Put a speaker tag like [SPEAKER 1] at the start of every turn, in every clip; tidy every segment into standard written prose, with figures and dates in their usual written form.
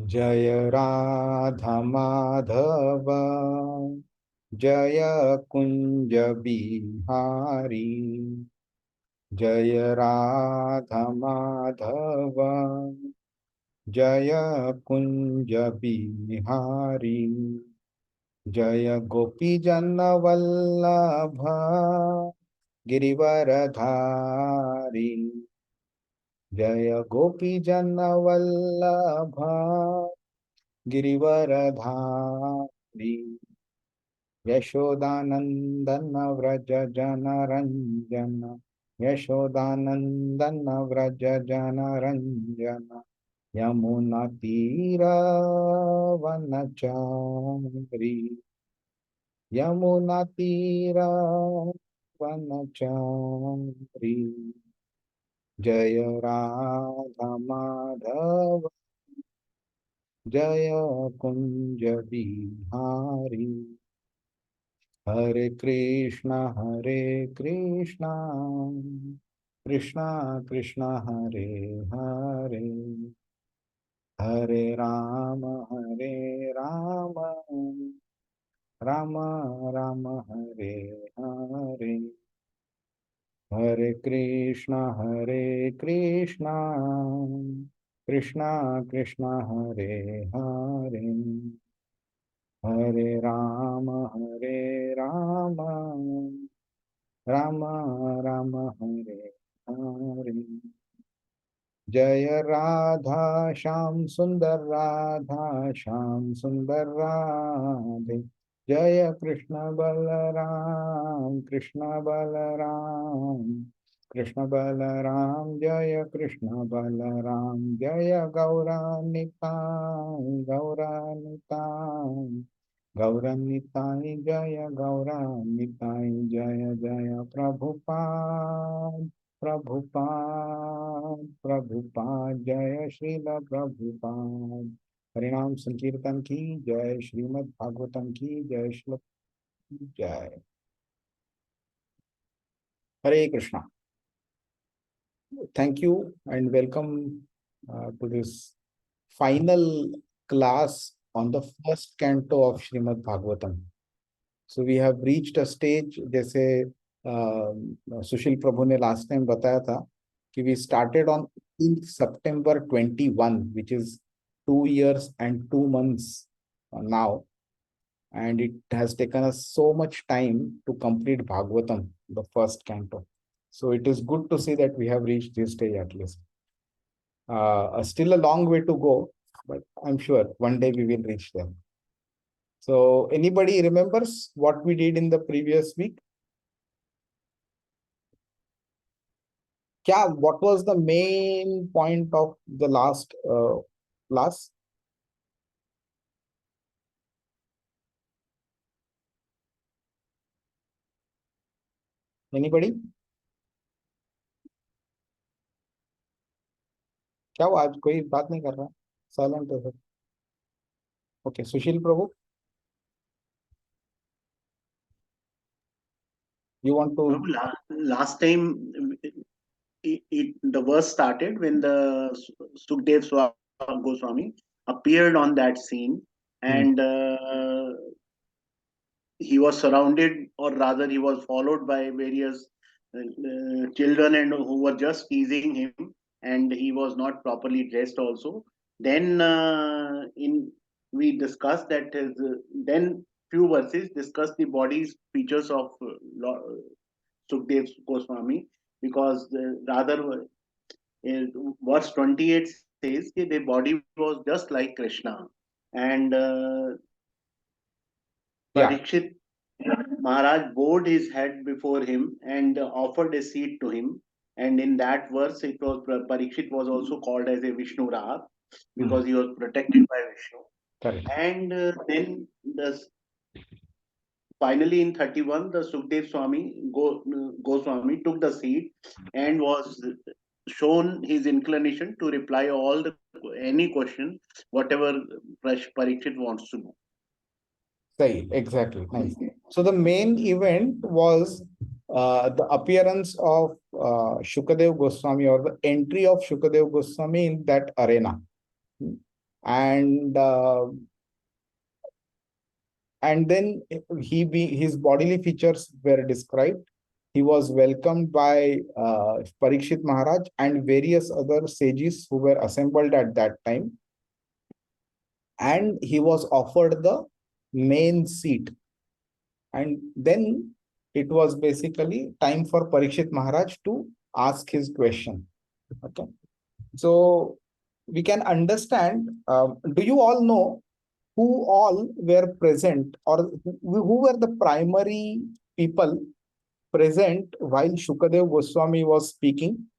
[SPEAKER 1] जय राधा माधव जय कुंज बिहारी जय राधा माधव जय कुंज बिहारी जय गोपी जन वल्लभ गिरिवरधारी जय गोपी जन वल्लभ गिरिवरधारी यशोदानंदन व्रज जन रंजन यशोदानंदन व्रज जन रंजन यमुना वनचारी यमुना वनचारी जय राधा माधव जय कुंज बिहारी हरे कृष्णा कृष्णा कृष्णा हरे हरे हरे राम राम राम हरे हरे हरे कृष्णा कृष्णा कृष्णा हरे हरे हरे राम राम राम हरे हरे जय राधा श्याम सुंदर राधे जय कृष्ण बलराम जय कृष्ण बलराम जय गौरानिताय जय गौरानिताय जय जय प्रभुपाद जय श्रील प्रभुपाद हरिनाम संकीर्तन की जय श्रीमद् भागवतम की जय श्लोक की जय हरे Krishna thank you and welcome to this final class on the first canto of Srimad Bhagavatam. So we have reached a stage जैसे सुशील प्रभु ने लास्ट टाइम बताया था कि we started on September 21 which is 2 years and 2 months now, and it has taken us so much time to complete Bhagavatam, the first canto. So it is good to see that we have reached this stage at least. Still a long way to go, but I'm sure one day we will reach there. So anybody remembers what we did in the previous week? What was the main point of the last class? Anybody? क्या हुआ आज कोई बात नहीं कर रहा? Silent है. Okay, Sushil Prabhu, you want to?
[SPEAKER 2] No, last time the verse started when the Sukdev Goswami appeared on that scene, and he was surrounded, or rather, he was followed by various children and who were just teasing him, and he was not properly dressed. Also, then in we discussed that then few verses discuss the body's features of Sukdev Goswami, because rather verse 28 says that the body was just like Krishna, and
[SPEAKER 1] Yeah,
[SPEAKER 2] Parikshit Maharaj bowed his head before him and offered a seat to him. And in that verse, it was Parikshit was also called as a Vishnu Rag because he was protected by Vishnu.
[SPEAKER 1] correct.
[SPEAKER 2] And then finally in 31, the Sukdev Goswami took the seat and was shown his inclination to reply all any question, whatever Parikshit wants to know.
[SPEAKER 1] Say exactly. Nice. So the main event was the appearance of Shukadev Goswami, or the entry of Shukadev Goswami in that arena. and then his bodily features were described. He was welcomed by Parikshit Maharaj and various other sages who were assembled at that time, and he was offered the main seat. And then it was basically time for Parikshit Maharaj to ask his question. Okay, so we can understand. Do you all know who all were present, or who were the primary people present while Shukadev Goswami was speaking?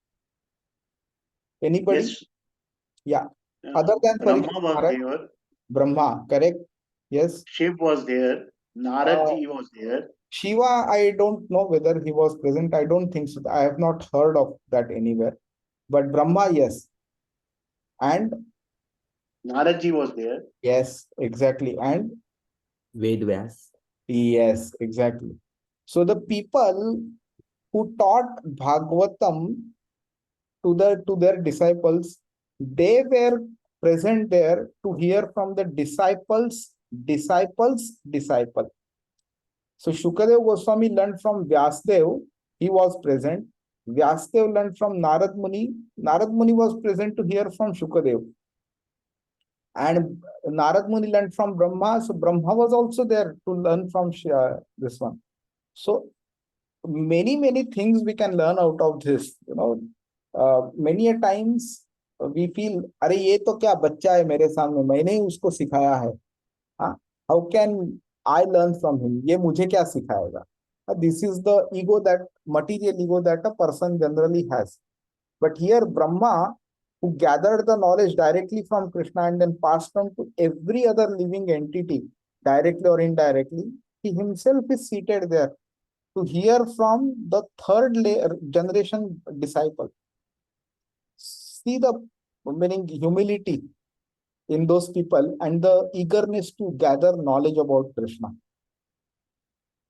[SPEAKER 1] Anybody?
[SPEAKER 2] Yes,
[SPEAKER 1] Yeah. Other than
[SPEAKER 2] Brahma
[SPEAKER 1] Parikshit
[SPEAKER 2] was
[SPEAKER 1] Maharaj,
[SPEAKER 2] there,
[SPEAKER 1] Brahma, correct? Yes.
[SPEAKER 2] Shiv was there, Narad
[SPEAKER 1] Uh,
[SPEAKER 2] ji was there.
[SPEAKER 1] Shiva, I don't know whether he was present. I don't think so. I have not heard of that anywhere. But Brahma, yes. And
[SPEAKER 2] Narad ji was there.
[SPEAKER 1] yes, exactly. And
[SPEAKER 3] Vedvyas.
[SPEAKER 1] yes, exactly. So the people who taught Bhagavatam to their disciples, they were present there to hear from the disciple. So Shukadev Goswami learned from Vyasdev, he was present. Vyasdev learned from Narad Muni. Narad Muni was present to hear from Shukadev. And Narad Muni learned from Brahma, so Brahma was also there to learn from this one. So many things we can learn out of this. Many a times we feel, अरे ये तो क्या बच्चा है मेरे सामने, मैंने ही उसको सिखाया है. हाँ, how can I learn from him? ये मुझे क्या सिखाएगा? This is the material ego that a person generally has. But here Brahma, who gathered the knowledge directly from Krishna and then passed on to every other living entity, directly or indirectly, he himself is seated there to hear from the third generation disciple. See the meaning humility in those people and the eagerness to gather knowledge about Krishna.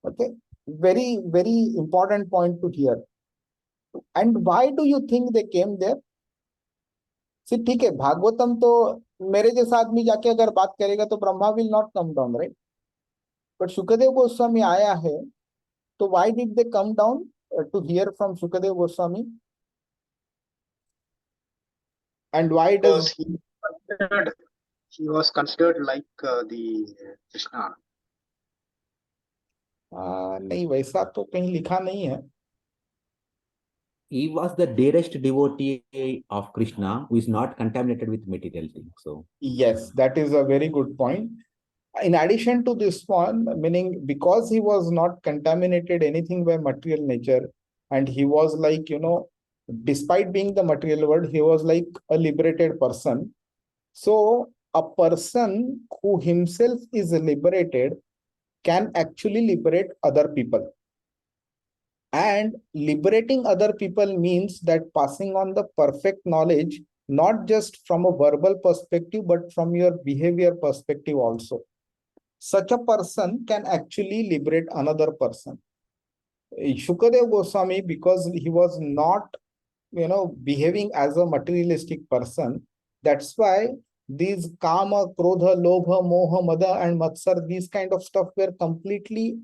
[SPEAKER 1] Okay, very important point to hear. And why do you think they came there? See, ठीक है, भागवतम तो मेरे जैसा आदमी जाके अगर बात करेगा तो Brahma will not come down, right? But Shukadev Goswami आया है, तो why did they come down to hear from Shukadev Goswami? And why does
[SPEAKER 4] he was considered like the Krishna?
[SPEAKER 1] नहीं, वैसा तो कहीं लिखा नहीं है.
[SPEAKER 3] He was the dearest devotee of Krishna who is not contaminated with material things. So
[SPEAKER 1] Yes, that is a very good point. In addition to this one, meaning because he was not contaminated anything by material nature, and he was like, despite being the material world, he was like a liberated person. So a person who himself is liberated can actually liberate other people. And liberating other people means that passing on the perfect knowledge, not just from a verbal perspective, but from your behavior perspective also. Such a person can actually liberate another person. Shukadev Goswami, because he was not, behaving as a materialistic person, that's why these kama, krodha, lobha, moha, mada, and matsar, these kind of stuff were completely,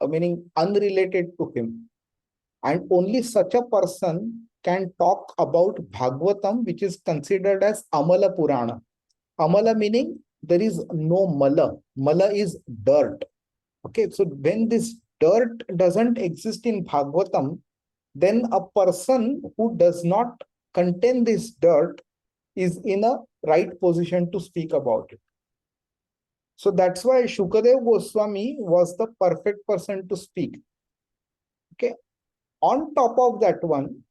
[SPEAKER 1] meaning unrelated to him. And only such a person can talk about Bhagavatam, which is considered as Amala Purana. Amala meaning there is no mala. Mala is dirt. Okay, so when this dirt doesn't exist in Bhagavatam, then a person who does not contain this dirt is in a right position to speak about it. So that's why Shukadev Goswami was the perfect person to speak. Okay. On top of that one,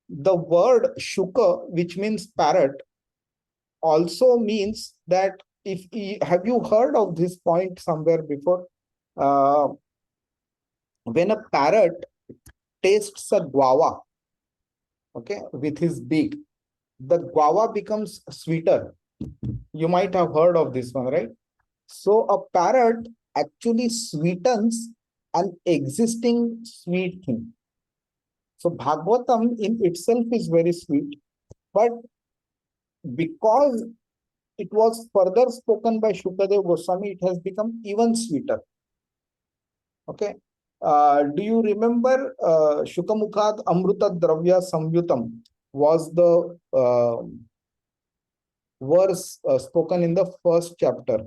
[SPEAKER 1] the word Shuka, which means parrot, also means that have you heard of this point somewhere before? When a parrot tastes a guava, okay, with his beak, the guava becomes sweeter. You might have heard of this one, right? So a parrot actually sweetens an existing sweet thing. So Bhagavatam in itself is very sweet, but because it was further spoken by Shukadev Goswami, it has become even sweeter. Okay. Do you remember Shukamukhat Amruta Dravya Samyutam was the verse spoken in the first chapter?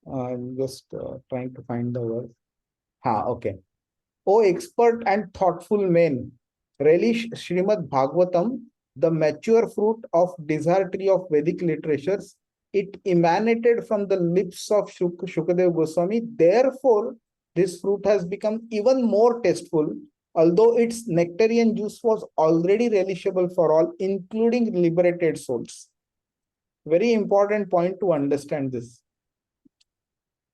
[SPEAKER 1] I'm just trying to find the verse. Okay. O expert and thoughtful men, relish Srimad Bhagavatam, the mature fruit of desire tree of Vedic literatures. It emanated from the lips of Shukadev Goswami. Therefore, this fruit has become even more tasteful, although its nectarian juice was already relishable for all, including liberated souls. Very important point to understand this.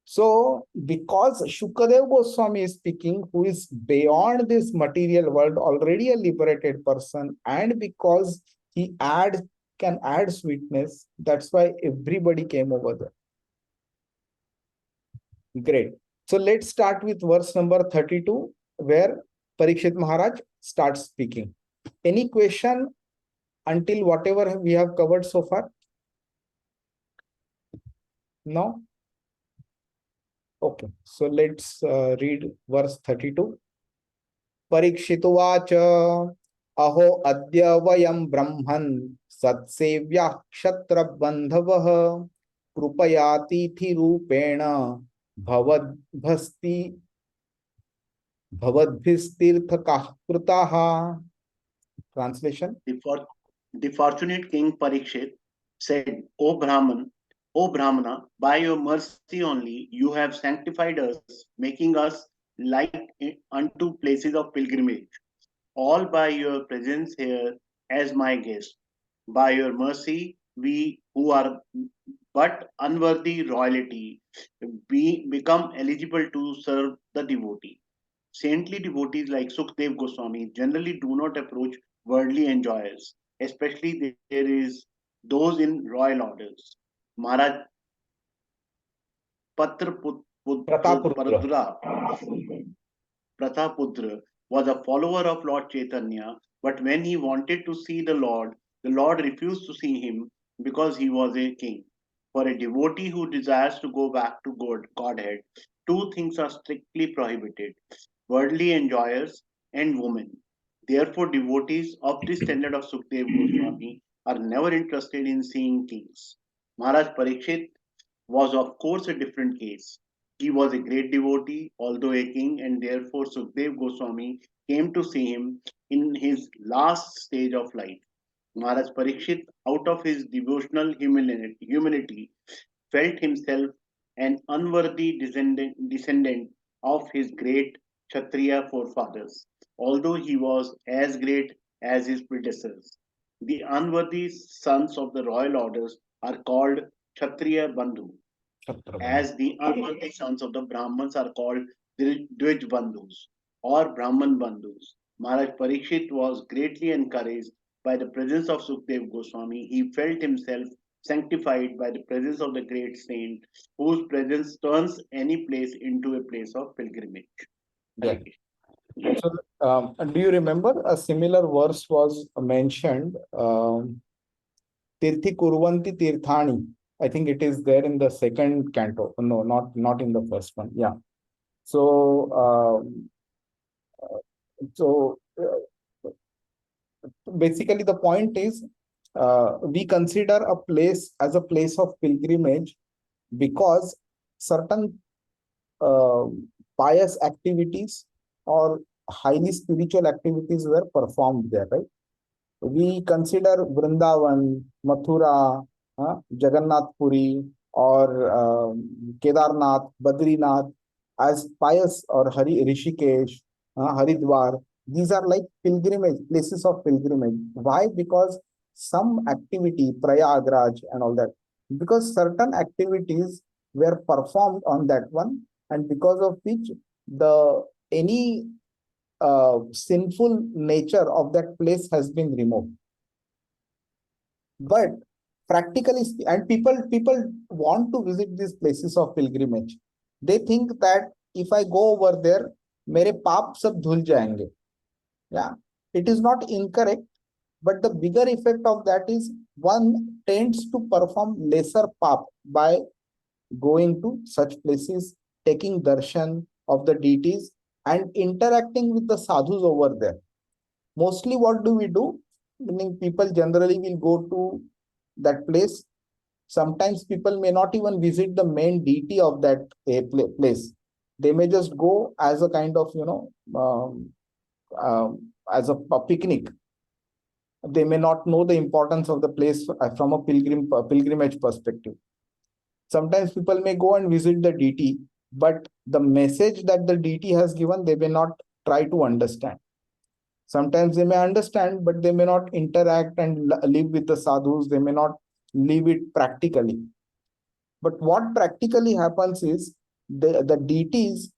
[SPEAKER 1] So, because Shukadev Goswami is speaking, who is beyond this material world, already a liberated person, and because he can add sweetness, that's why everybody came over there. Great. So let's start with verse number 32, where Parikshit Maharaj starts speaking. Any question until whatever we have covered so far? No? Okay, so let's read verse 32. Parikshituvacha aho adya vayam brahman satsevya kshatra bandhavah krupayati rupena bhavadbhasti bhavadbhistirthakah krutaha. Translation.
[SPEAKER 2] The fortunate king Parikshit said, O Brahmana, by your mercy only you have sanctified us, making us like unto places of pilgrimage, all by your presence here as my guest. By your mercy, we who are but unworthy royalty become eligible to serve the devotee. Saintly devotees like Sukhdev Goswami generally do not approach worldly enjoyers, especially there is those in royal orders. Maharaj
[SPEAKER 1] Prataputra.
[SPEAKER 2] Prataputra was a follower of Lord Chaitanya, but when he wanted to see the Lord refused to see him because he was a king. For a devotee who desires to go back to Godhead, two things are strictly prohibited: worldly enjoyers and women. Therefore, devotees of the standard of Sukhdev Goswami are never interested in seeing kings. Maharaj Parikshit was, of course, a different case. He was a great devotee, although a king, and therefore Sukhdev Goswami came to see him in his last stage of life. Maharaj Parikshit, out of his devotional humility, felt himself an unworthy descendant of his great Kshatriya forefathers, although he was as great as his predecessors. The unworthy sons of the royal orders are called Kshatriya Bandhu, as the unworthy sons of the Brahmins are called Dvij Bandhus or Brahman Bandhus. Maharaj Parikshit was greatly encouraged by the presence of Sukhdev Goswami. He felt himself sanctified by the presence of the great saint, whose presence turns any place into a place of pilgrimage.
[SPEAKER 1] Yeah. So, do you remember a similar verse was mentioned? Tirthi Kurvanti Tirthani. I think it is there in the second canto. No, not in the first one. Yeah. So, basically, the point is, we consider a place as a place of pilgrimage because certain pious activities or highly spiritual activities were performed there, right? We consider Vrindavan, Mathura, Jagannath Puri, or Kedarnath, Badrinath as pious, or Rishikesh, Haridwar. These are like pilgrimage, places of pilgrimage. Why? Because some activity, Prayagraj and all that, because certain activities were performed on that one, and because of which any sinful nature of that place has been removed. But practically, and people want to visit these places of pilgrimage. They think that if I go over there, mere paap sab dhul jayenge. Yeah, it is not incorrect, But the bigger effect of that is one tends to perform lesser pap by going to such places, taking darshan of the deities and interacting with the sadhus over there. Mostly what do we do? Meaning people generally will go to that place. Sometimes people may not even visit the main deity of that place. They may just go as a kind of, as a picnic. They may not know the importance of the place from a pilgrimage perspective. Sometimes people may go and visit the deity, but the message that the deity has given, they may not try to understand. Sometimes they may understand, but they may not interact and live with the sadhus. They may not live it practically. But what practically happens is the deities,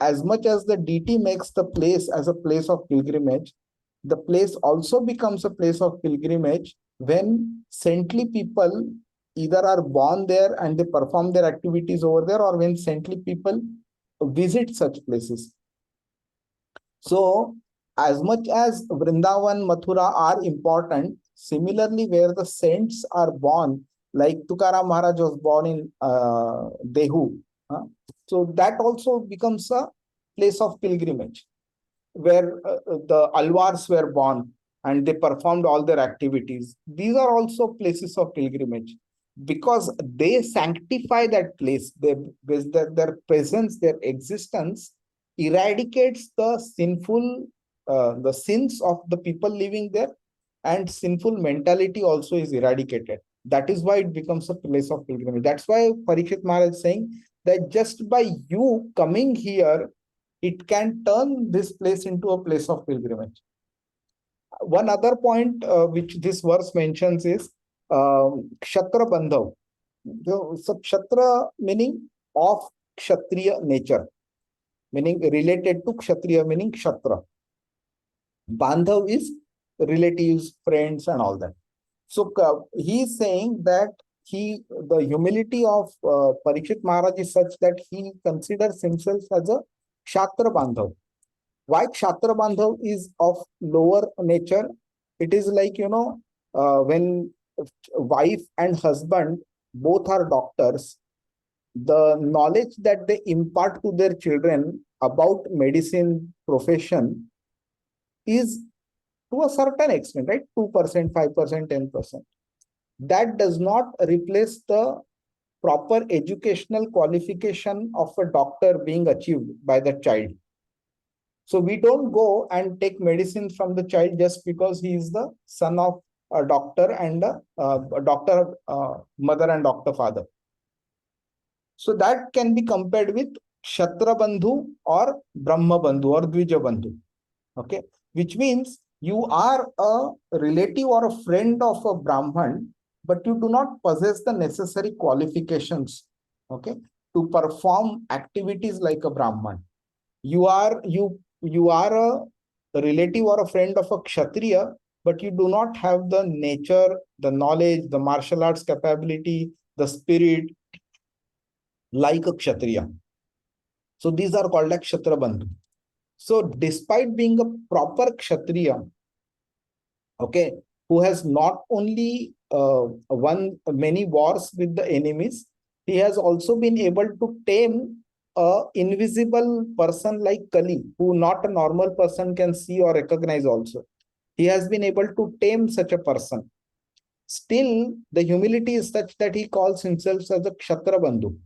[SPEAKER 1] as much as the deity makes the place as a place of pilgrimage, the place also becomes a place of pilgrimage when saintly people either are born there and they perform their activities over there, or when saintly people visit such places. So, as much as Vrindavan, Mathura are important, similarly, where the saints are born, like Tukaram Maharaj was born in Dehu, so that also becomes a place of pilgrimage, where the Alwars were born and they performed all their activities. These are also places of pilgrimage because they sanctify that place. Their presence, their existence eradicates the the sins of the people living there, and sinful mentality also is eradicated. That is why it becomes a place of pilgrimage. That's why Parikshit Maharaj is saying that just by you coming here, it can turn this place into a place of pilgrimage. One other point which this verse mentions is Kshatra Bandhav. So Kshatra meaning of Kshatriya nature, meaning related to Kshatriya, meaning Kshatra. Bandhav is relatives, friends, and all that. So he is saying that the humility of Parikshit Maharaj is such that he considers himself as a Kshatra Bandhav. Why Kshatra Bandhav is of lower nature? It is like, when wife and husband both are doctors, the knowledge that they impart to their children about medicine profession is to a certain extent, right? 2%, 5%, 10%. That does not replace the proper educational qualification of a doctor being achieved by the child. So we don't go and take medicine from the child just because he is the son of a doctor and a doctor mother and doctor father. So that can be compared with Kshatra Bandhu or Brahma Bandhu or Dvija Bandhu. Okay, which means you are a relative or a friend of a Brahman, but you do not possess the necessary qualifications, okay, to perform activities like a Brahman. You are a relative or a friend of a Kshatriya, but you do not have the nature, the knowledge, the martial arts capability, the spirit like a Kshatriya. So these are called like Kshatra Bandhu. So despite being a proper Kshatriya, okay, who has not only won many wars with the enemies, he has also been able to tame a invisible person like Kali, who not a normal person can see or recognize also. He has been able to tame such a person. Still, the humility is such that he calls himself as a Kshatra Bandhu.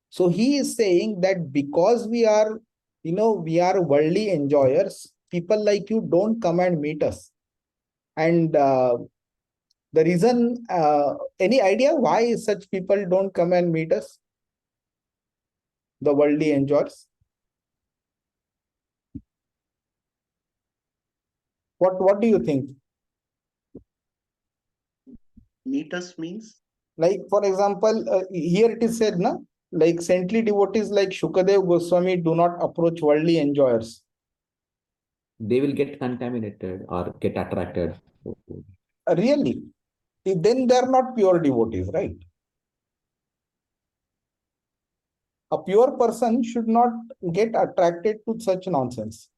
[SPEAKER 1] So he is saying that because we are worldly enjoyers, people like you don't come and meet us. And the reason, any idea why such people don't come and meet us? The worldly enjoyers. What do you think?
[SPEAKER 2] Meet us means?
[SPEAKER 1] Like, for example, here it is said, na, like saintly devotees like Shukadev Goswami do not approach worldly enjoyers.
[SPEAKER 3] They will get contaminated or get attracted.
[SPEAKER 1] Really? Then they are not pure devotees, right? A pure person should not get attracted to such nonsense.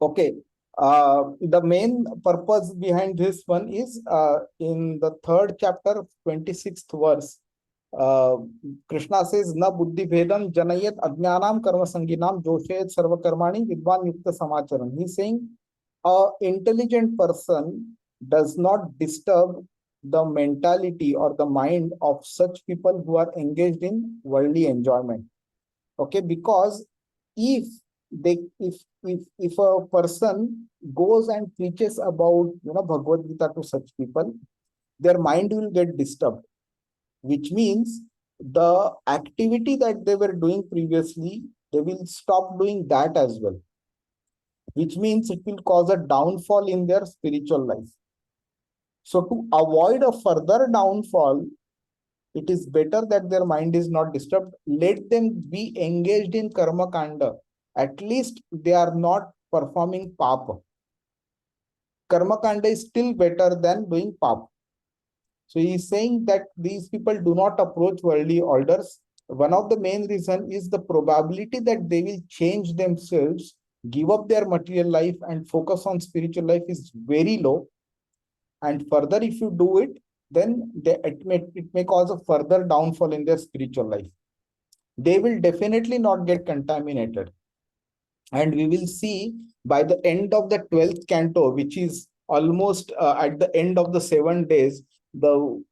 [SPEAKER 1] Okay. The main purpose behind this one is in the third chapter, 26th verse. Krishna says, "Na buddhi bhedam janayat ajnanam karma sanginam joshayat sarva karmani vidvan yukta samacharam." He's saying a intelligent person does not disturb the mentality or the mind of such people who are engaged in worldly enjoyment. Okay, because if if a person goes and preaches about Bhagavad Gita to such people, their mind will get disturbed, which means the activity that they were doing previously, they will stop doing that as well, which means it will cause a downfall in their spiritual life. So to avoid a further downfall, it is better that their mind is not disturbed. Let them be engaged in karma kanda. At least they are not performing papa. Karma kanda is still better than doing papa. So he is saying that these people do not approach worldly orders. One of the main reason is the probability that they will change themselves, give up their material life and focus on spiritual life is very low. And further, if you do it, then it may cause a further downfall in their spiritual life. They will definitely not get contaminated. And we will see by the end of the 12th canto, which is almost at the end of the 7 days, the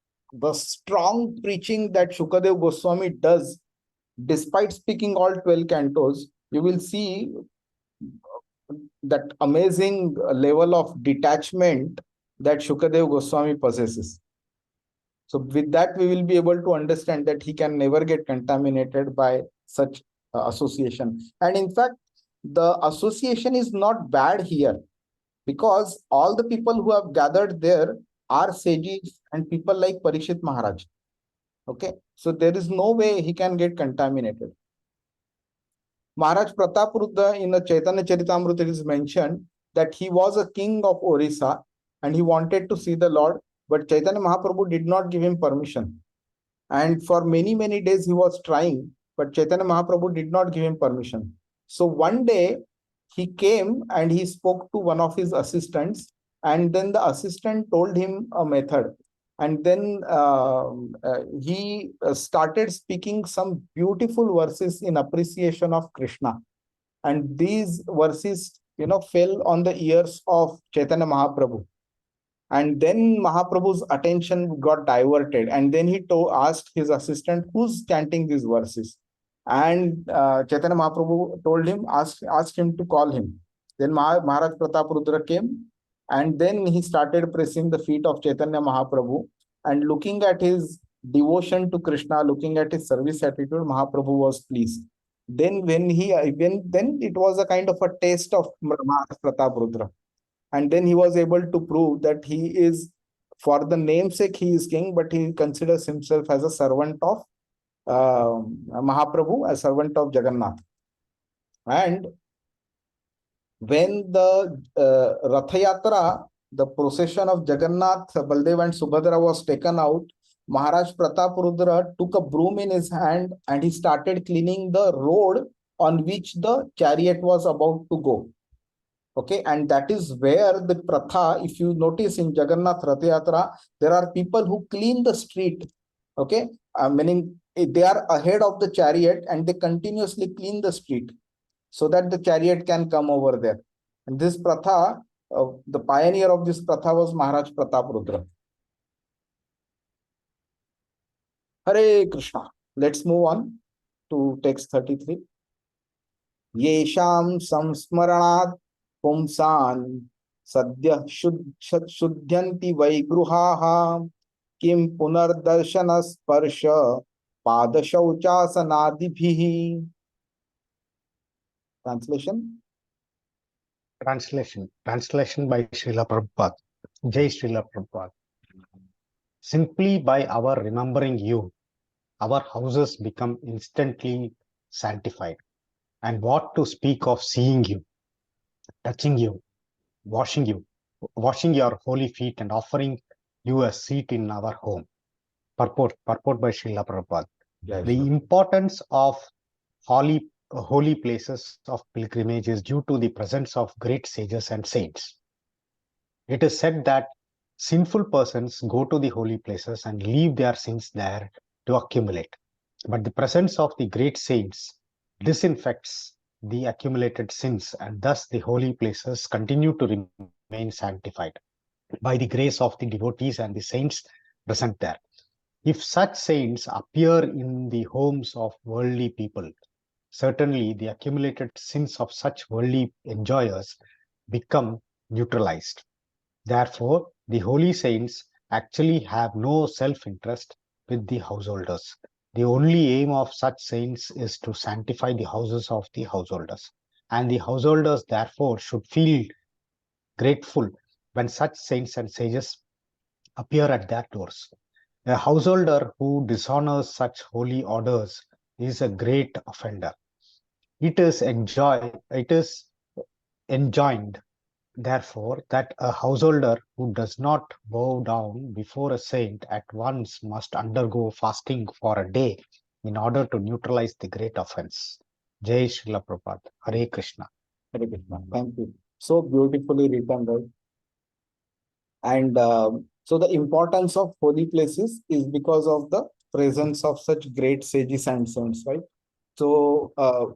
[SPEAKER 1] strong preaching that Shukadev Goswami does, despite speaking all 12 cantos, you will see that amazing level of detachment that Shukadev Goswami possesses. So with that, we will be able to understand that he can never get contaminated by such association. And in fact, the association is not bad here, because all the people who have gathered there are sages and people like Parikshit Maharaj. Okay, so there is no way he can get contaminated. Maharaj Prataprudra in the Chaitanya Charitamrita it is mentioned that he was a king of Orissa and he wanted to see the Lord, but Chaitanya Mahaprabhu did not give him permission. And for many, many days he was trying, but Chaitanya Mahaprabhu did not give him permission. So one day he came and he spoke to one of his assistants, and then the assistant told him a method. And then he started speaking some beautiful verses in appreciation of Krishna. And these verses, fell on the ears of Chaitanya Mahaprabhu. And then Mahaprabhu's attention got diverted. And then he asked his assistant, who's chanting these verses? And Chaitanya Mahaprabhu told him, asked him to call him. Then Maharaj Prataprudra came, and then he started pressing the feet of Chaitanya Mahaprabhu. And looking at his devotion to Krishna, looking at his service attitude, Mahaprabhu was pleased. Then then it was a kind of a taste of Maharaj Prataprudra. And then he was able to prove that he is, for the namesake, he is king, but he considers himself as a servant of Mahaprabhu, a servant of Jagannath. And when the Ratha Yatra, the procession of Jagannath, Baldev and Subhadra was taken out, Maharaj Prataprudra took a broom in his hand and he started cleaning the road on which the chariot was about to go. Okay, and that is where the pratha, if you notice in Jagannath Ratha Yatra, there are people who clean the street. Okay, meaning they are ahead of the chariot and they continuously clean the street so that the chariot can come over there. And this pratha, the pioneer of this pratha was Maharaj Prataprudra. Hare Krishna. Let's move on to text 33. Yesham samsmaranat पुंसान सद्य शुद्ध्यन्ति वैगृहाः किं पुनर्दर्शन स्पर्श पाद शौचासनादिभिः.
[SPEAKER 4] Translation by Srila Prabhupada. Jai Srila Prabhupada. Simply by our remembering you, our houses become instantly sanctified. And what to speak of seeing you, touching you, washing your holy feet and offering you a seat in our home. Purport by Srila Prabhupada. The importance of holy holy places of pilgrimage is due to the presence of great sages and saints. It is said that sinful persons go to the holy places and leave their sins there to accumulate. But the presence of the great saints disinfects the accumulated sins, and thus the holy places continue to remain sanctified by the grace of the devotees and the saints present there. If such saints appear in the homes of worldly people, certainly the accumulated sins of such worldly enjoyers become neutralized. Therefore, the holy saints actually have no self-interest with the householders. The only aim of such saints is to sanctify the houses of the householders. And the householders, therefore, should feel grateful when such saints and sages appear at their doors. A householder who dishonors such holy orders is a great offender. It is enjoined, therefore, that a householder who does not bow down before a saint at once must undergo fasting for a day in order to neutralize the great offense. Jai Srila Prabhupada. Hare Krishna.
[SPEAKER 1] Hare Krishna. Thank you. So beautifully written, right? And so the importance of holy places is because of the presence of such great sages and saints, right? So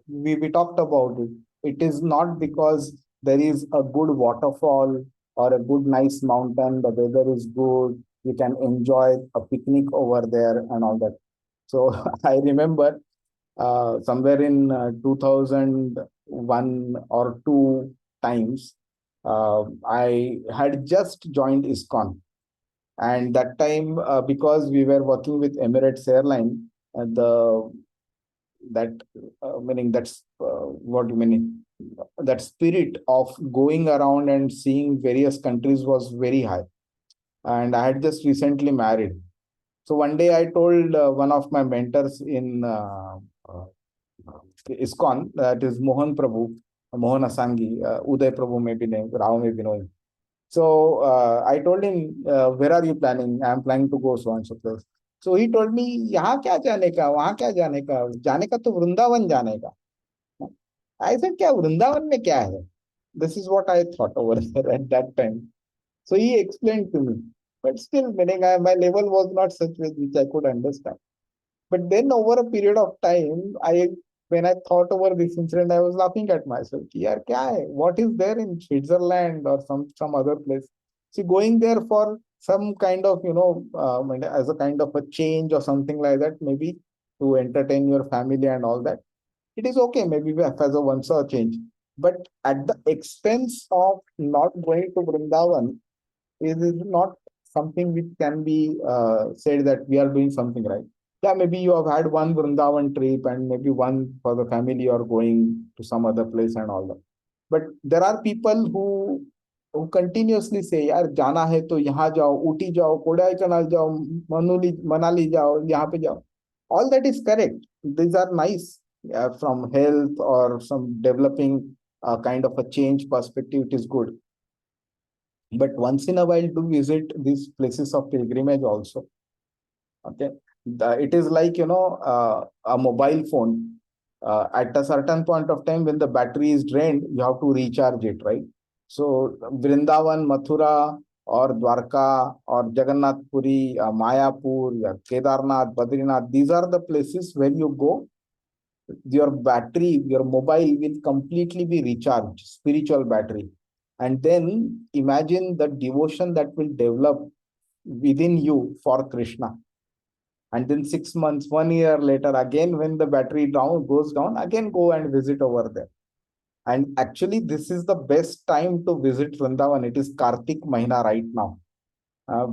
[SPEAKER 1] we talked about it. It is not because there is a good waterfall or a good nice mountain, the weather is good, you can enjoy a picnic over there and all that. So I remember somewhere in 2001 or two times, I had just joined ISKCON. And that time, because we were working with Emirates Airline, meaning that's what you mean, that spirit of going around and seeing various countries was very high. And I had just recently married. So one day I told one of my mentors in ISKCON, that is Mohan Prabhu, Mohan Asangi, Uday Prabhu may be named, Rao may be knowing. So I told him, where are you planning? I'm planning to go so and so place. So he told me, यहाँ क्या जाने का, वहाँ क्या जाने का तो वृंदावन जाने का. I said, क्या वृंदावन में क्या है? This is what I thought over there at that time. So he explained to me, but still, my level was not such which I could understand. But then over a period of time, when I thought over this incident, I was laughing at myself. Yaar, kya hai? What is there in Switzerland or some other place? See, going there for some kind of, as a kind of a change or something like that, maybe to entertain your family and all that. It is okay, maybe as a once or change. But at the expense of not going to Vrindavan, it is not something which can be said that we are doing something right. Yeah, maybe you have had one Vrindavan trip and maybe one for the family or going to some other place and all that. But there are people who continuously say, यार जाना है तो यहाँ जाओ, ऊटी जाओ, कोडाईकनाल जाओ, मनाली जाओ, यहाँ पे जाओ. All that is correct. These are nice from health or some developing kind of a change perspective. It is good. But once in a while, do visit these places of pilgrimage also. Okay, it is like a mobile phone. At a certain point of time, when the battery is drained, you have to recharge it, right? So Vrindavan, Mathura, or Dwarka, or Jagannath Puri, Mayapur, Kedarnath, Badrinath, these are the places where you go. Your battery, your mobile will completely be recharged, spiritual battery. And then imagine the devotion that will develop within you for Krishna. And then 6 months, 1 year later, again, when the battery goes down, again go and visit over there. And actually, this is the best time to visit Vrindavan. It is Kartik Mahina right now.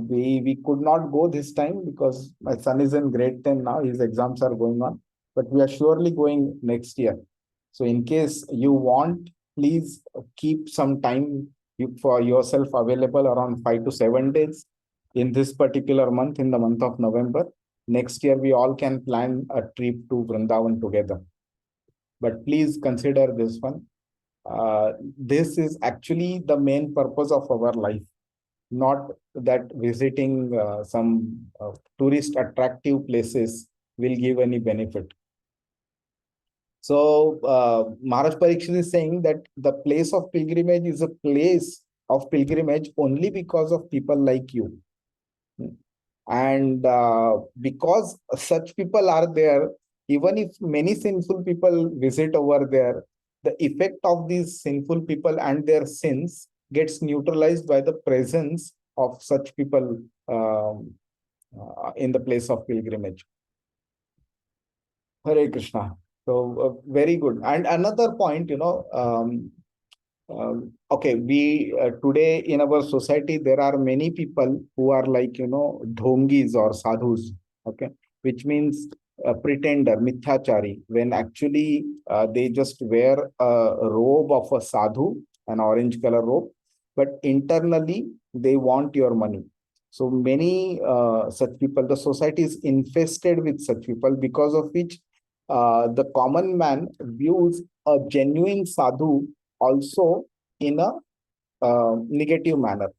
[SPEAKER 1] We could not go this time because my son is in grade 10 now. His exams are going on. But we are surely going next year. So in case you want, please keep some time for yourself available around 5 to 7 days in this particular month, in the month of November. Next year, we all can plan a trip to Vrindavan together. But please consider this one. This is actually the main purpose of our life, not that visiting some tourist attractive places will give any benefit. So Maharaj Parikshit is saying that the place of pilgrimage is a place of pilgrimage only because of people like you. And because such people are there, even if many sinful people visit over there, the effect of these sinful people and their sins gets neutralized by the presence of such people in the place of pilgrimage. Hare Krishna. So very good. And another point, okay, we today in our society there are many people who are like dhongis or sadhus, okay, which means a pretender, mithyachari, when actually they just wear a robe of a sadhu, an orange color robe, but internally they want your money. So many such people, the society is infested with such people, because of which the common man views a genuine sadhu also in a negative manner.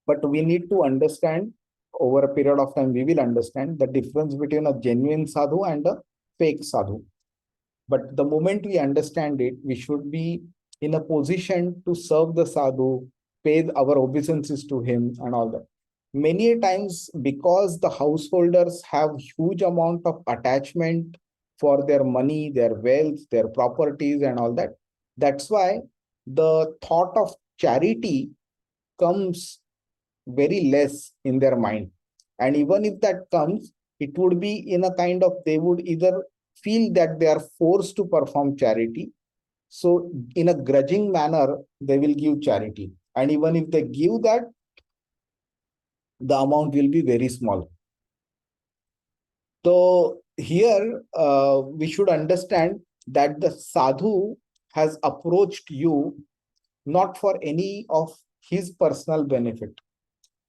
[SPEAKER 1] But we need to understand, over a period of time, we will understand the difference between a genuine sadhu and a fake sadhu. But the moment we understand it, we should be in a position to serve the sadhu, pay our obeisances to him and all that. Many times, because the householders have huge amount of attachment for their money, their wealth, their properties and all that, that's why the thought of charity comes very less in their mind. And even if that comes, it would be in a kind of, they would either feel that they are forced to perform charity. So in a grudging manner, they will give charity. And even if they give that, the amount will be very small. So here we should understand that the sadhu has approached you not for any of his personal benefit.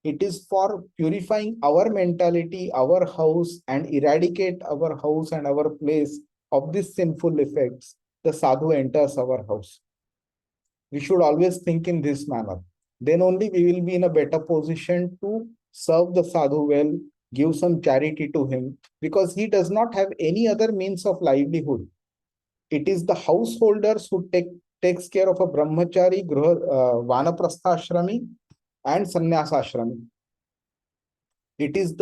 [SPEAKER 1] It is for purifying our mentality, our house, and eradicate our house and our place of these sinful effects. The sadhu enters our house. We should always think in this manner. Then only we will be in a better position to serve the sadhu well, give some charity to him, because he does not have any other means of livelihood. It is the householders who takes care of a brahmachari, vanaprastha and sannyasashrami. It is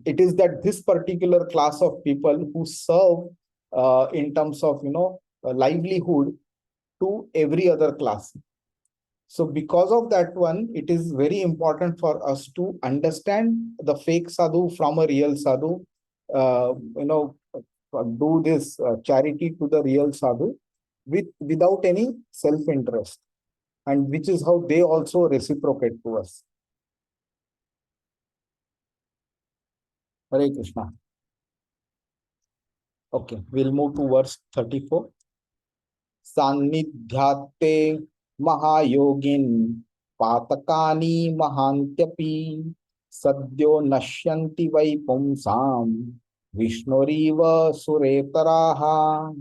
[SPEAKER 1] it is that this particular class of people who serve in terms of livelihood to every other class. So because of that one, it is very important for us to understand the fake sadhu from a real sadhu. Do this charity to the real sadhu without any self-interest, and which is how they also reciprocate to us. Hare Krishna. Okay, we'll move to verse 34. Sannidhyatte mahayogin patakani mahantyapi sadyo nashyanti vai pumsam vishnuriva suretaraha.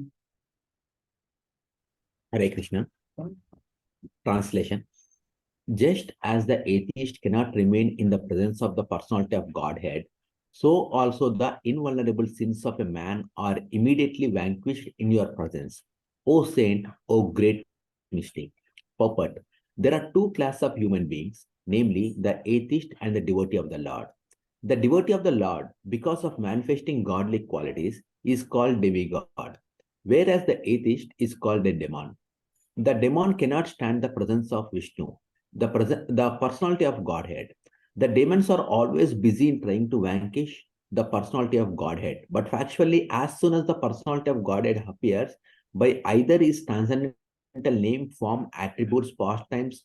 [SPEAKER 3] Hare Krishna. Translation. Just as the atheist cannot remain in the presence of the personality of Godhead, so also the invulnerable sins of a man are immediately vanquished in your presence. O saint, O great mystic. Purport. There are two classes of human beings, namely the atheist and the devotee of the Lord. The devotee of the Lord, because of manifesting godly qualities, is called demigod, whereas the atheist is called a demon. The demon cannot stand the presence of Vishnu, the personality of Godhead. The demons are always busy in trying to vanquish the personality of Godhead. But factually, as soon as the personality of Godhead appears, by either his transcendental name, form, attributes, pastimes,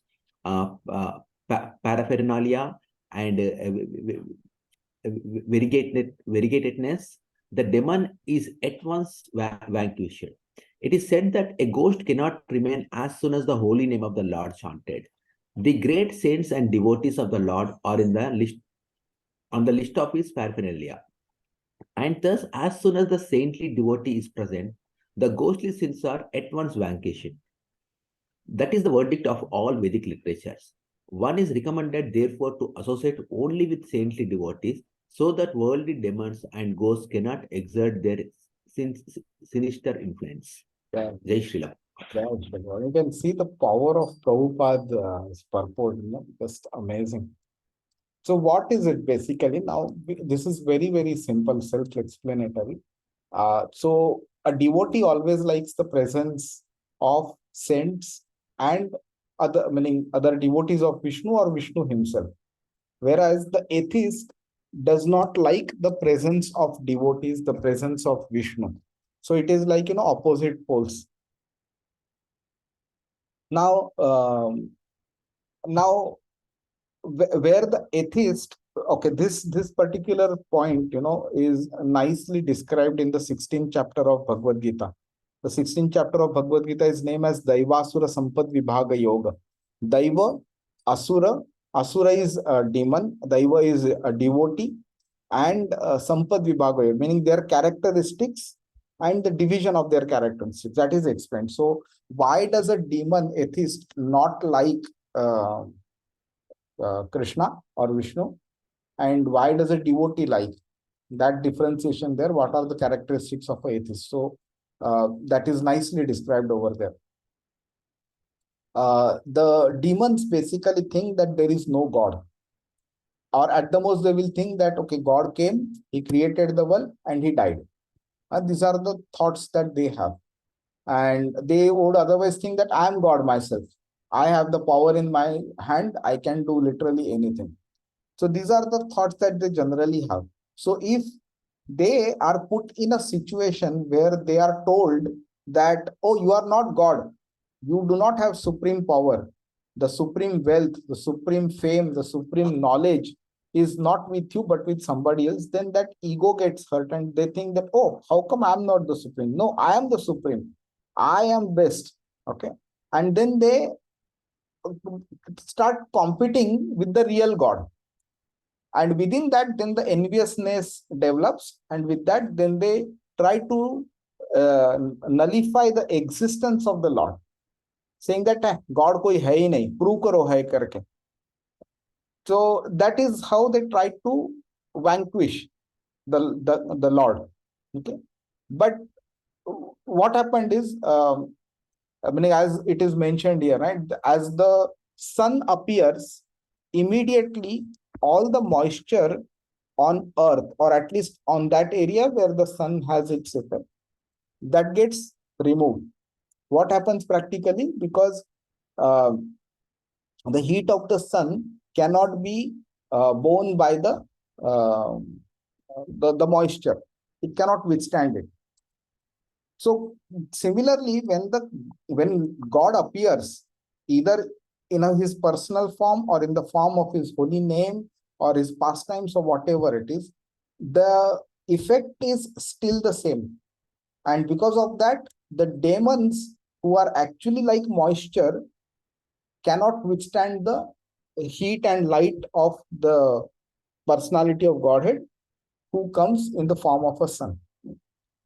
[SPEAKER 3] paraphernalia, and variegatedness, the demon is at once vanquished. It is said that a ghost cannot remain as soon as the holy name of the Lord chanted. The great saints and devotees of the Lord are in the list on the list of his paraphernalia. And thus, as soon as the saintly devotee is present, the ghostly sins are at once vanquished. That is the verdict of all Vedic literatures. One is recommended, therefore, to associate only with saintly devotees so that worldly demons and ghosts cannot exert their sinister influence.
[SPEAKER 1] Yeah.
[SPEAKER 3] Jai Srila.
[SPEAKER 1] You can see the power of Prabhupada's purport, just amazing. So what is it basically? Now, this is very, very simple, self-explanatory. So a devotee always likes the presence of saints and other devotees of Vishnu or Vishnu himself. Whereas the atheist does not like the presence of devotees, the presence of Vishnu. So it is like, opposite poles. Now, where the atheist, okay, this particular point, is nicely described in the 16th chapter of Bhagavad Gita. The 16th chapter of Bhagavad Gita is named as Daivasura Sampad Vibhaga Yoga. Daiva, Asura is a demon, Daiva is a devotee, and Sampad Vibhaga Yoga, meaning their characteristics and the division of their characteristics. That is explained. So why does a demon atheist not like Krishna or Vishnu, and why does a devotee like? That differentiation there, what are the characteristics of an atheist? So that is nicely described over there. The demons basically think that there is no God, or at the most they will think that, okay, God came, he created the world and he died. These are the thoughts that they have, and they would otherwise think that I am God myself. I have the power in my hand, I can do literally anything. So these are the thoughts that they generally have. So if they are put in a situation where they are told that, oh, you are not God, you do not have supreme power, the supreme wealth, the supreme fame, the supreme knowledge is not with you but with somebody else, then that ego gets hurt and they think that, oh, how come I'm not the supreme? No, I am the supreme, I am best. Okay. And then they start competing with the real God. And within that, then the enviousness develops. And with that, then they try to nullify the existence of the Lord, saying that God koi hai hi nahi, prove karo hai karke. So that is how they try to vanquish the Lord. Okay. But what happened is, as it is mentioned here, right? As the sun appears, immediately all the moisture on earth, or at least on that area where the sun has its effect, that gets removed. What happens practically? Because the heat of the sun cannot be borne by the moisture. It cannot withstand it. So similarly, when God appears, either in his personal form or in the form of his holy name or his pastimes or whatever it is, the effect is still the same. And because of that, the demons, who are actually like moisture, cannot withstand the heat and light of the personality of Godhead, who comes in the form of a sun.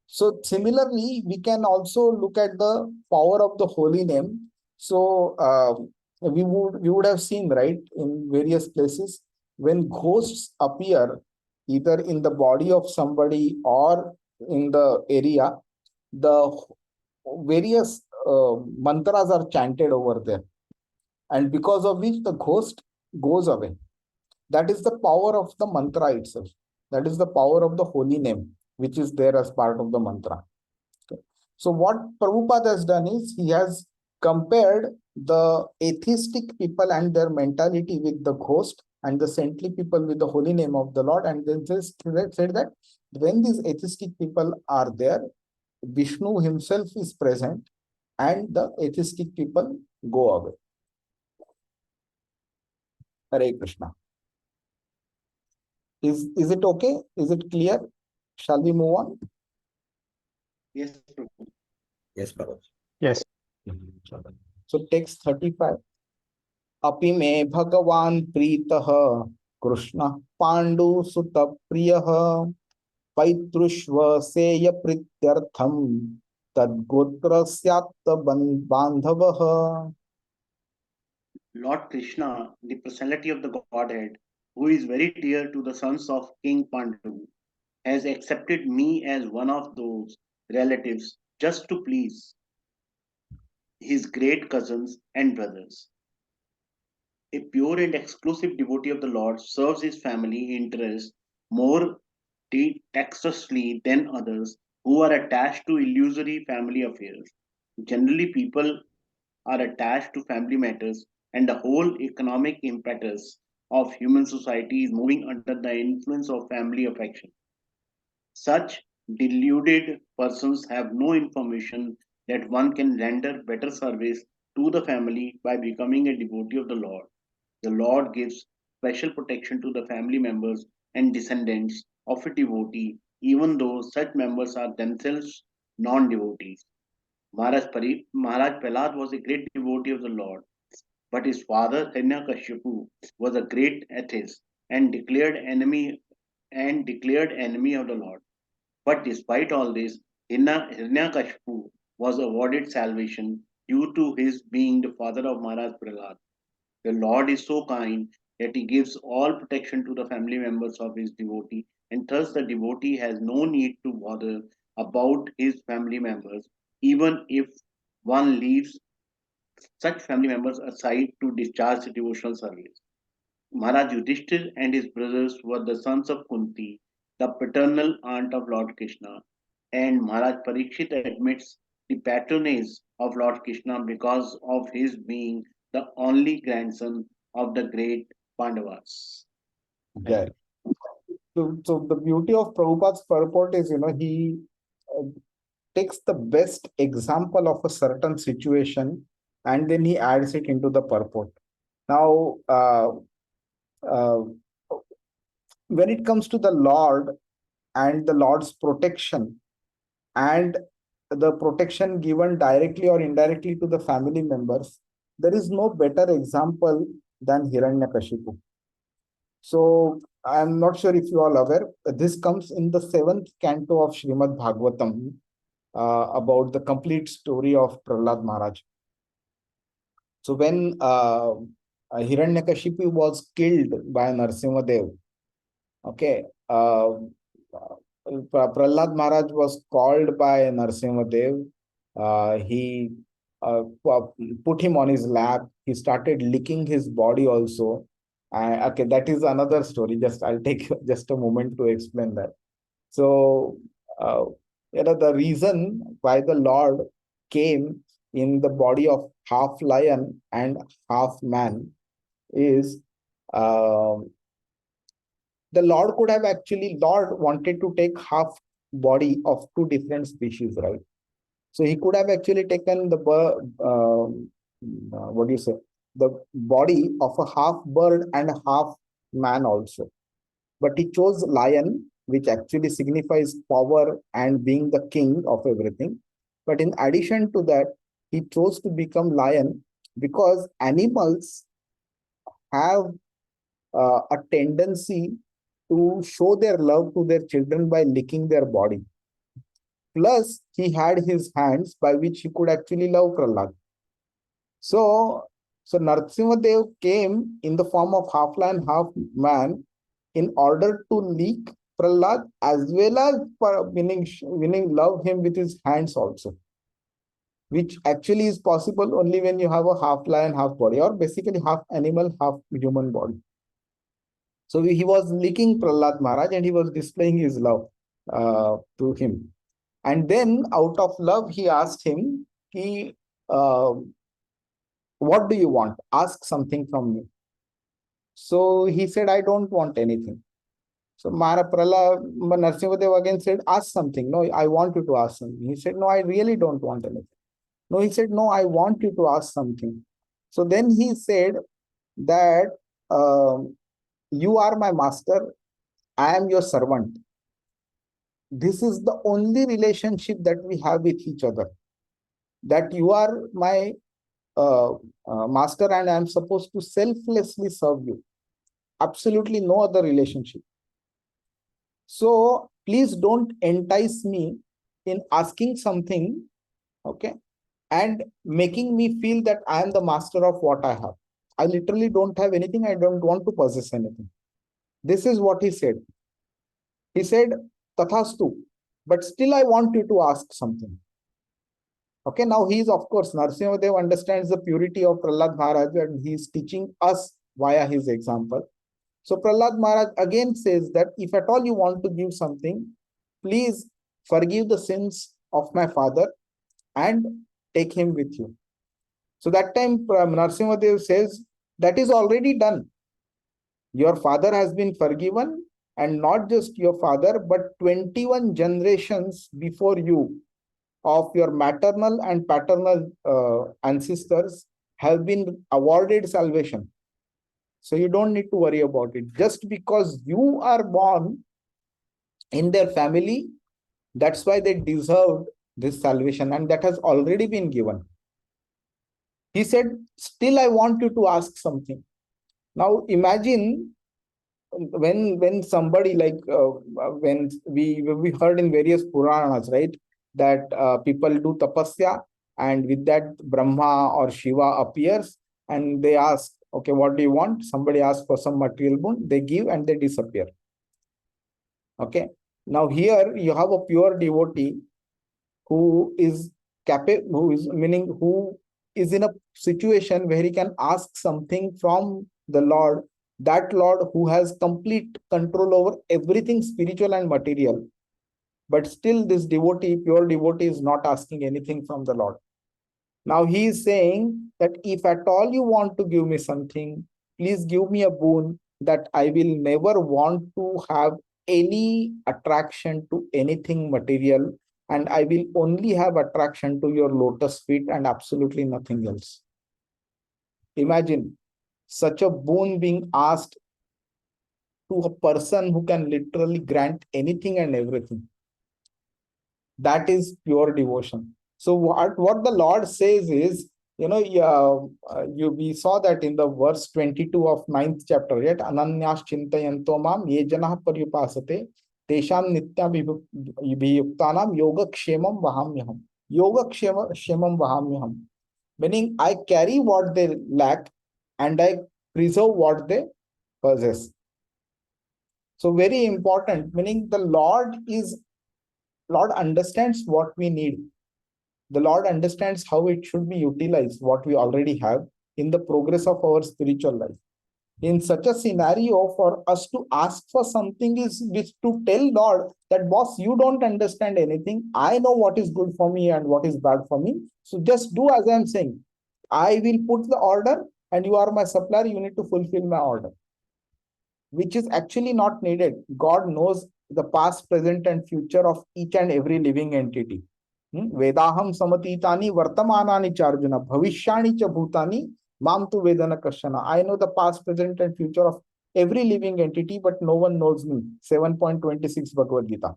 [SPEAKER 1] So similarly, we can also look at the power of the holy name. So we would have seen, right, in various places, when ghosts appear either in the body of somebody or in the area, the various mantras are chanted over there, and because of which the ghost goes away. That is the power of the mantra itself. That is the power of the holy name, which is there as part of the mantra. Okay. So what Prabhupada has done is, he has compared the atheistic people and their mentality with the ghost, and the saintly people with the holy name of the Lord, and then said that when these atheistic people are there, Vishnu himself is present and the atheistic people go away. Hare Krishna. Is it okay? Is it clear? Shall we move on?
[SPEAKER 2] Yes, Prabhu.
[SPEAKER 3] Yes, Prabhu.
[SPEAKER 4] Yes.
[SPEAKER 1] So text 35. Api me Bhagavan Pritah Krishna Pandu Sutta Priyah Paitrushva Seya Prityartham Tad Gotra Syatta Bandhavah.
[SPEAKER 2] Lord Krishna, the personality of the Godhead, who is very dear to the sons of King Pandu, has accepted me as one of those relatives just to please his great cousins and brothers. A pure and exclusive devotee of the Lord serves his family interests more dexterously than others who are attached to illusory family affairs. Generally, people are attached to family matters, and the whole economic impetus of human society is moving under the influence of family affection. Such deluded persons have no information that one can render better service to the family by becoming a devotee of the Lord. The Lord gives special protection to the family members and descendants of a devotee, even though such members are themselves non devotees. Maharaj Prahlad was a great devotee of the Lord, but his father Hiranyakashipu was a great atheist and declared enemy of the Lord. But despite all this, Hiranyakashipu was awarded salvation due to his being the father of Maharaj Prahlad. The Lord is so kind that he gives all protection to the family members of his devotee, and thus the devotee has no need to bother about his family members, even if one leaves such family members aside to discharge the devotional service. Maharaj Yudhishthir and his brothers were the sons of Kunti, the paternal aunt of Lord Krishna, and Maharaj Parikshit admits the patronage of Lord Krishna because of his being the only grandson of the great Pandavas.
[SPEAKER 1] Yeah. So the beauty of Prabhupada's purport is, he uh, takes the best example of a certain situation and then he adds it into the purport. Now, uh, when it comes to the Lord and the Lord's protection and the protection given directly or indirectly to the family members, there is no better example than Hiranyakashipu. So I'm not sure if you are aware, this comes in the 7th canto of Srimad Bhagavatam about the complete story of Prahlad Maharaj. So when Hiranyakashipu was killed by Narsimhadev, okay, Prahlad Maharaj was called by Narsimhadev. He put him on his lap. He started licking his body also. Okay, that is another story. I'll take just a moment to explain that. So, the reason why the Lord came in the body of half lion and half man is uh, Lord wanted to take half body of two different species, right? So he could have actually taken what do you say, the body of a half bird and a half man also. But he chose lion, which actually signifies power and being the king of everything. But in addition to that, he chose to become lion because animals have a tendency to show their love to their children by licking their body. Plus, he had his hands by which he could actually love Prahlad. So Narsimhadev came in the form of half lion, half man in order to lick Prahlad as well as meaning love him with his hands also, which actually is possible only when you have a half lion, half body, or basically half animal, half human body. So he was licking Prahlad Maharaj and he was displaying his love to him. And then out of love, he asked him, uh, what do you want? Ask something from me. So he said, I don't want anything. So Narsimhadev again said, ask something. No, I want you to ask something. He said, no, I really don't want anything. No, he said, no, I want you to ask something. So then he said that you are my master, I am your servant. This is the only relationship that we have with each other. That you are my master and I am supposed to selflessly serve you. Absolutely no other relationship. So please don't entice me in asking something, okay, and making me feel that I am the master of what I have. I literally don't have anything. I don't want to possess anything. This is what he said. He said, Tathastu, but still I want you to ask something. Okay, now he is, of course, Narasimhadev understands the purity of Prahlad Maharaj and he is teaching us via his example. So Prahlad Maharaj again says that if at all you want to give something, please forgive the sins of my father and take him with you. So that time Narasimhadev says, that is already done. Your father has been forgiven, and not just your father, but 21 generations before you of your maternal and paternal ancestors have been awarded salvation. So you don't need to worry about it. Just because you are born in their family, that's why they deserved this salvation, and that has already been given. He said, still I want you to ask something. Now imagine when somebody like when we heard in various Puranas, right, that people do tapasya, and with that Brahma or Shiva appears and they ask, okay, what do you want? Somebody asks for some material boon, they give and they disappear. Okay, now here you have a pure devotee who is capable, who is in a situation where he can ask something from the Lord, that Lord who has complete control over everything spiritual and material. But still this devotee, pure devotee, is not asking anything from the Lord. Now he is saying that if at all you want to give me something, please give me a boon that I will never want to have any attraction to anything material, and I will only have attraction to your lotus feet and absolutely nothing else. Imagine such a boon being asked to a person who can literally grant anything and everything. That is pure devotion. So what the Lord says is, we saw that in the verse 22 of 9th chapter, right? Ananyas chintayanto mam ye janah paryupasate tesham nitya vibhiyuktanam yogakshemam vahamyaham. Yogakshemam vahamyaham. Meaning I carry what they lack and I preserve what they possess. So very important, meaning the Lord understands what we need. The Lord understands how it should be utilized, what we already have in the progress of our spiritual life. In such a scenario, for us to ask for something is to tell Lord that, boss, you don't understand anything. I know what is good for me and what is bad for me. So just do as I'm saying. I will put the order and you are my supplier. You need to fulfill my order, which is actually not needed. God knows the past, present, and future of each and every living entity. Vedaham samatitani vartamanani charjuna bhavishyani cha bhutani mam tu vedana kashana. I know the past, present, and future of every living entity, but no one knows me. 7.26 Bhagavad Gita.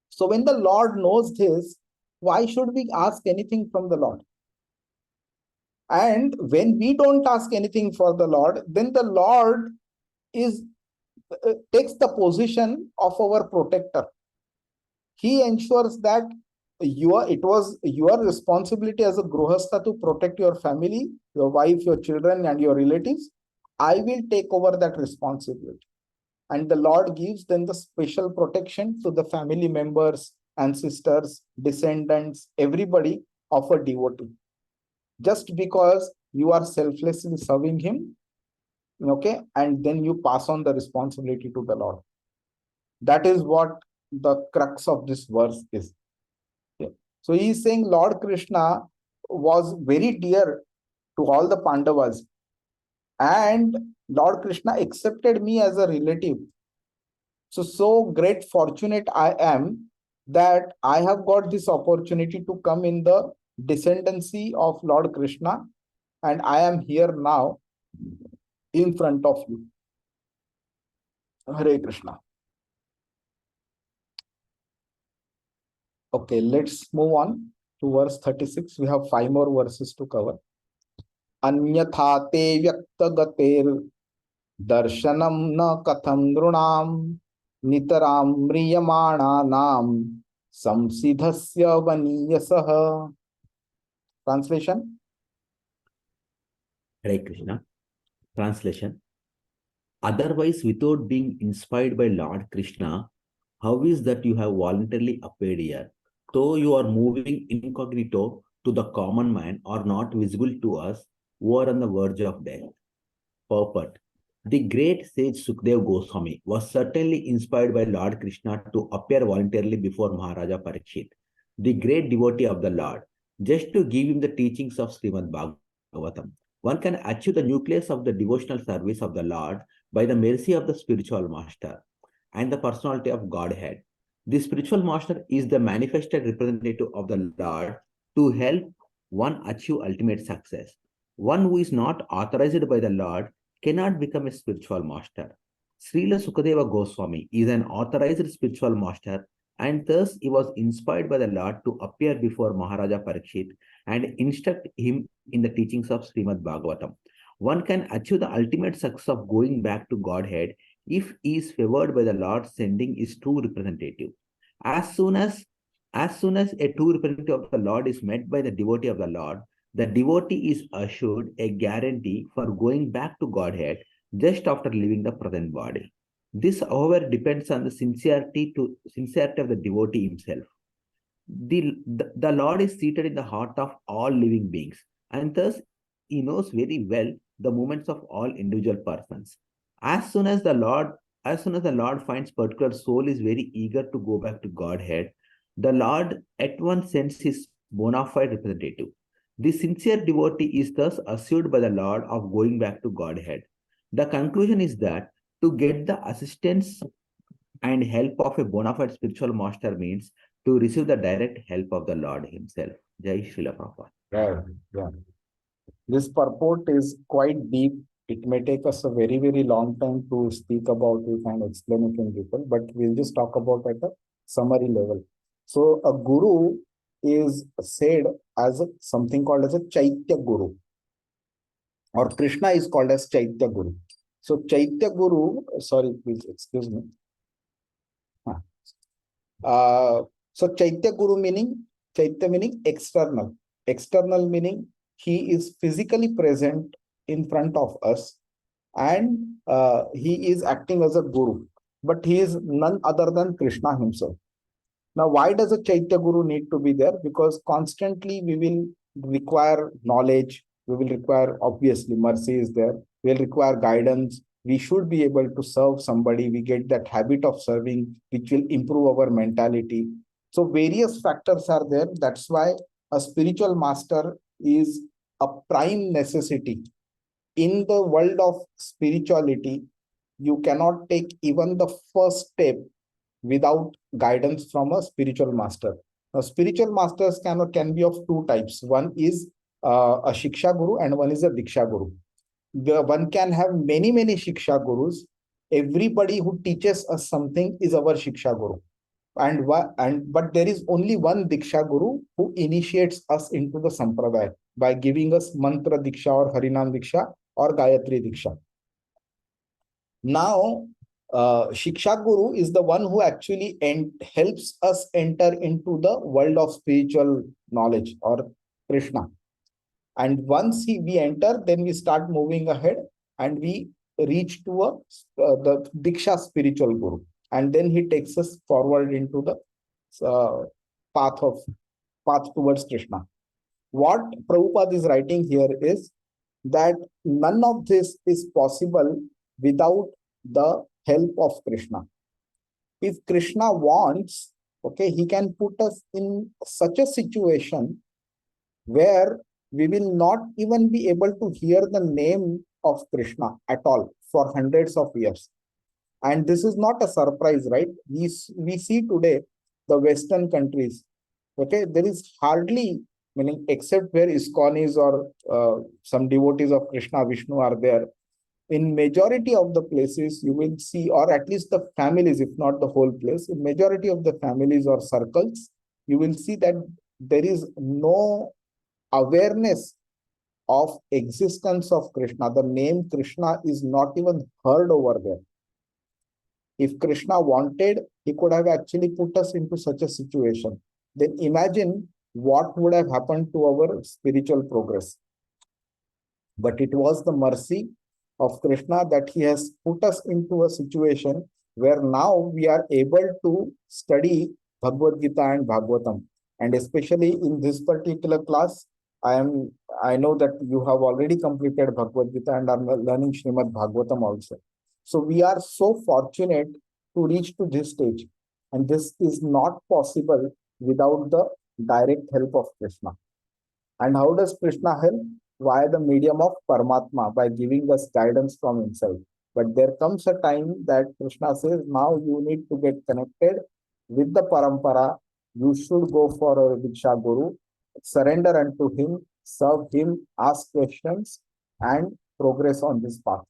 [SPEAKER 1] So when the Lord knows this, why should we ask anything from the Lord? And when we don't ask anything for the Lord, then the Lord takes the position of our protector. He ensures that it was your responsibility as a Gruhastha to protect your family, your wife, your children, and your relatives. I will take over that responsibility. And the Lord gives then the special protection to the family members, ancestors, descendants, everybody of a devotee. Just because you are selflessly serving him, okay, and then you pass on the responsibility to the Lord. That is what the crux of this verse is. Okay. So he is saying Lord Krishna was very dear to all the Pandavas, and Lord Krishna accepted me as a relative. So great fortunate I am that I have got this opportunity to come in the descendancy of Lord Krishna, and I am here now in front of you. Hare Krishna. Okay, let's move on to verse 36. We have 5 more verses to cover. Anyatha te vyaktagater darshanam na katham drunam nitaram riyamana nam samsidhasya vaniyasah. Translation.
[SPEAKER 3] Hare Krishna. Translation. Otherwise, without being inspired by Lord Krishna, how is that you have voluntarily appeared here? Though you are moving incognito to the common man or not visible to us, who are on the verge of death. Purport. The great sage Sukdev Goswami was certainly inspired by Lord Krishna to appear voluntarily before Maharaja Parikshit, the great devotee of the Lord, just to give him the teachings of Srimad Bhagavatam. One can achieve the nucleus of the devotional service of the Lord by the mercy of the spiritual master and the personality of Godhead. The spiritual master is the manifested representative of the Lord to help one achieve ultimate success. One who is not authorized by the Lord cannot become a spiritual master. Srila Sukadeva Goswami is an authorized spiritual master, and thus he was inspired by the Lord to appear before Maharaja Parikshit and instruct him in the teachings of Srimad Bhagavatam. One can achieve the ultimate success of going back to Godhead if he is favored by the Lord sending his true representative. As soon as a true representative of the Lord is met by the devotee of the devotee is assured a guarantee for going back to Godhead just after leaving the present body. This, however, depends on the sincerity of the devotee himself. The Lord is seated in the heart of all living beings, and thus he knows very well the movements of all individual persons. As soon as the Lord finds particular soul is very eager to go back to Godhead, the Lord at once sends his bona fide representative. The sincere devotee is thus assured by the Lord of going back to Godhead. The conclusion is that to get the assistance and help of a bona fide spiritual master means to receive the direct help of the Lord himself. Jai Srila Prabhupada.
[SPEAKER 1] Right. Yeah. This purport is quite deep. It may take us a very, very long time to speak about it and explain it in detail, but we'll just talk about at a summary level. So a guru is said as something called as a Chaitya Guru, or Krishna is called as Chaitya Guru. So Chaitya Guru, sorry, please excuse me. So Chaitya Guru meaning, Chaitya meaning external. External meaning he is physically present in front of us, and he is acting as a guru, but he is none other than Krishna himself. Now, why does a Chaitya Guru need to be there? Because constantly we will require knowledge, we will require, obviously, mercy is there, we will require guidance. We should be able to serve somebody. We get that habit of serving, which will improve our mentality. So various factors are there. That's why a spiritual master is a prime necessity. In the world of spirituality, you cannot take even the first step without guidance from a spiritual master. Now, spiritual masters can be of two types. One is a Shiksha Guru and one is a Diksha Guru. One can have many Shiksha Gurus. Everybody who teaches us something is our Shiksha Guru. But there is only one Diksha Guru who initiates us into the Sampradaya by giving us Mantra Diksha or Harinam Diksha or Gayatri Diksha. Now, Shiksha Guru is the one who actually helps us enter into the world of spiritual knowledge or Krishna. And once we enter, then we start moving ahead and we reach to the Diksha spiritual Guru. And then he takes us forward into the path towards Krishna. What Prabhupada is writing here is that none of this is possible without the help of Krishna. If Krishna wants, okay, he can put us in such a situation where we will not even be able to hear the name of Krishna at all for hundreds of years. And this is not a surprise, right? We see today the Western countries, okay, there is hardly, meaning except where ISKCON is or some devotees of Krishna, Vishnu are there. In majority of the places you will see, or at least the families, if not the whole place, in majority of the families or circles, you will see that there is no awareness of existence of Krishna. The name Krishna is not even heard over there. If Krishna wanted, he could have actually put us into such a situation. Then imagine what would have happened to our spiritual progress. But it was the mercy of Krishna that he has put us into a situation where now we are able to study Bhagavad Gita and Bhagavatam. And especially in this particular class, I know that you have already completed Bhagavad Gita and are learning Srimad Bhagavatam also. So we are so fortunate to reach to this stage. And this is not possible without the direct help of Krishna. And how does Krishna help? Via the medium of Paramatma, by giving us guidance from inside. But there comes a time that Krishna says, now you need to get connected with the Parampara. You should go for a Diksha Guru, surrender unto him, serve him, ask questions, and progress on this path.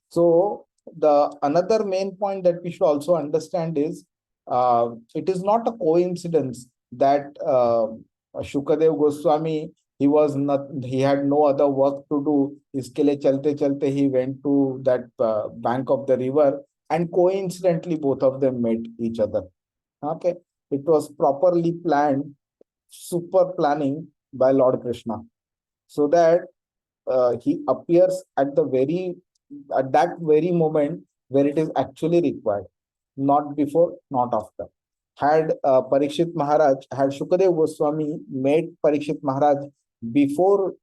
[SPEAKER 1] So the another main point that we should also understand is it is not a coincidence that Shukadev Goswami, he had no other work to do. Iske liye chalte chalte he went to that bank of the river, and coincidentally both of them met each other. Okay, it was properly planned, super planning by Lord Krishna, so that he appears at that very moment where it is actually required, not before, not after. Had Shukadev Goswami met Parikshit Maharaj before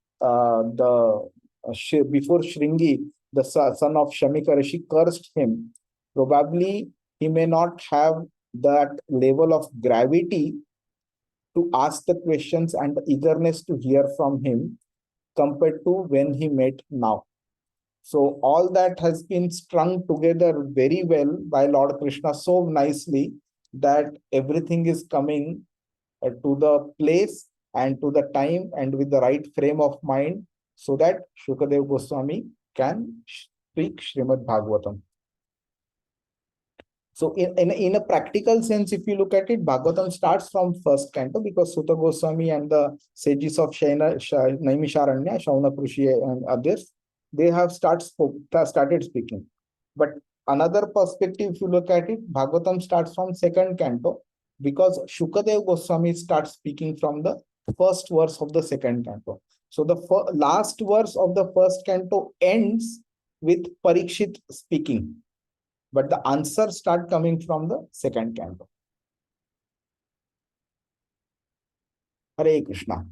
[SPEAKER 1] before Shringi, the son of Shamika Rishi, cursed him, probably he may not have that level of gravity to ask the questions and the eagerness to hear from him compared to when he met now. So all that has been strung together very well by Lord Krishna so nicely that everything is coming to the place and to the time and with the right frame of mind, so that Shukadev Goswami can speak Srimad Bhagavatam. So in a practical sense, if you look at it, Bhagavatam starts from first canto, because Sutta Goswami and the sages of Naimisharanya, Shauna Krushi and others, they have started speaking. But another perspective, if you look at it, Bhagavatam starts from second canto, because Shukadev Goswami starts speaking from the first verse of the second canto. So the last verse of the first canto ends with Parikshit speaking, but the answers start coming from the second canto. Hare Krishna.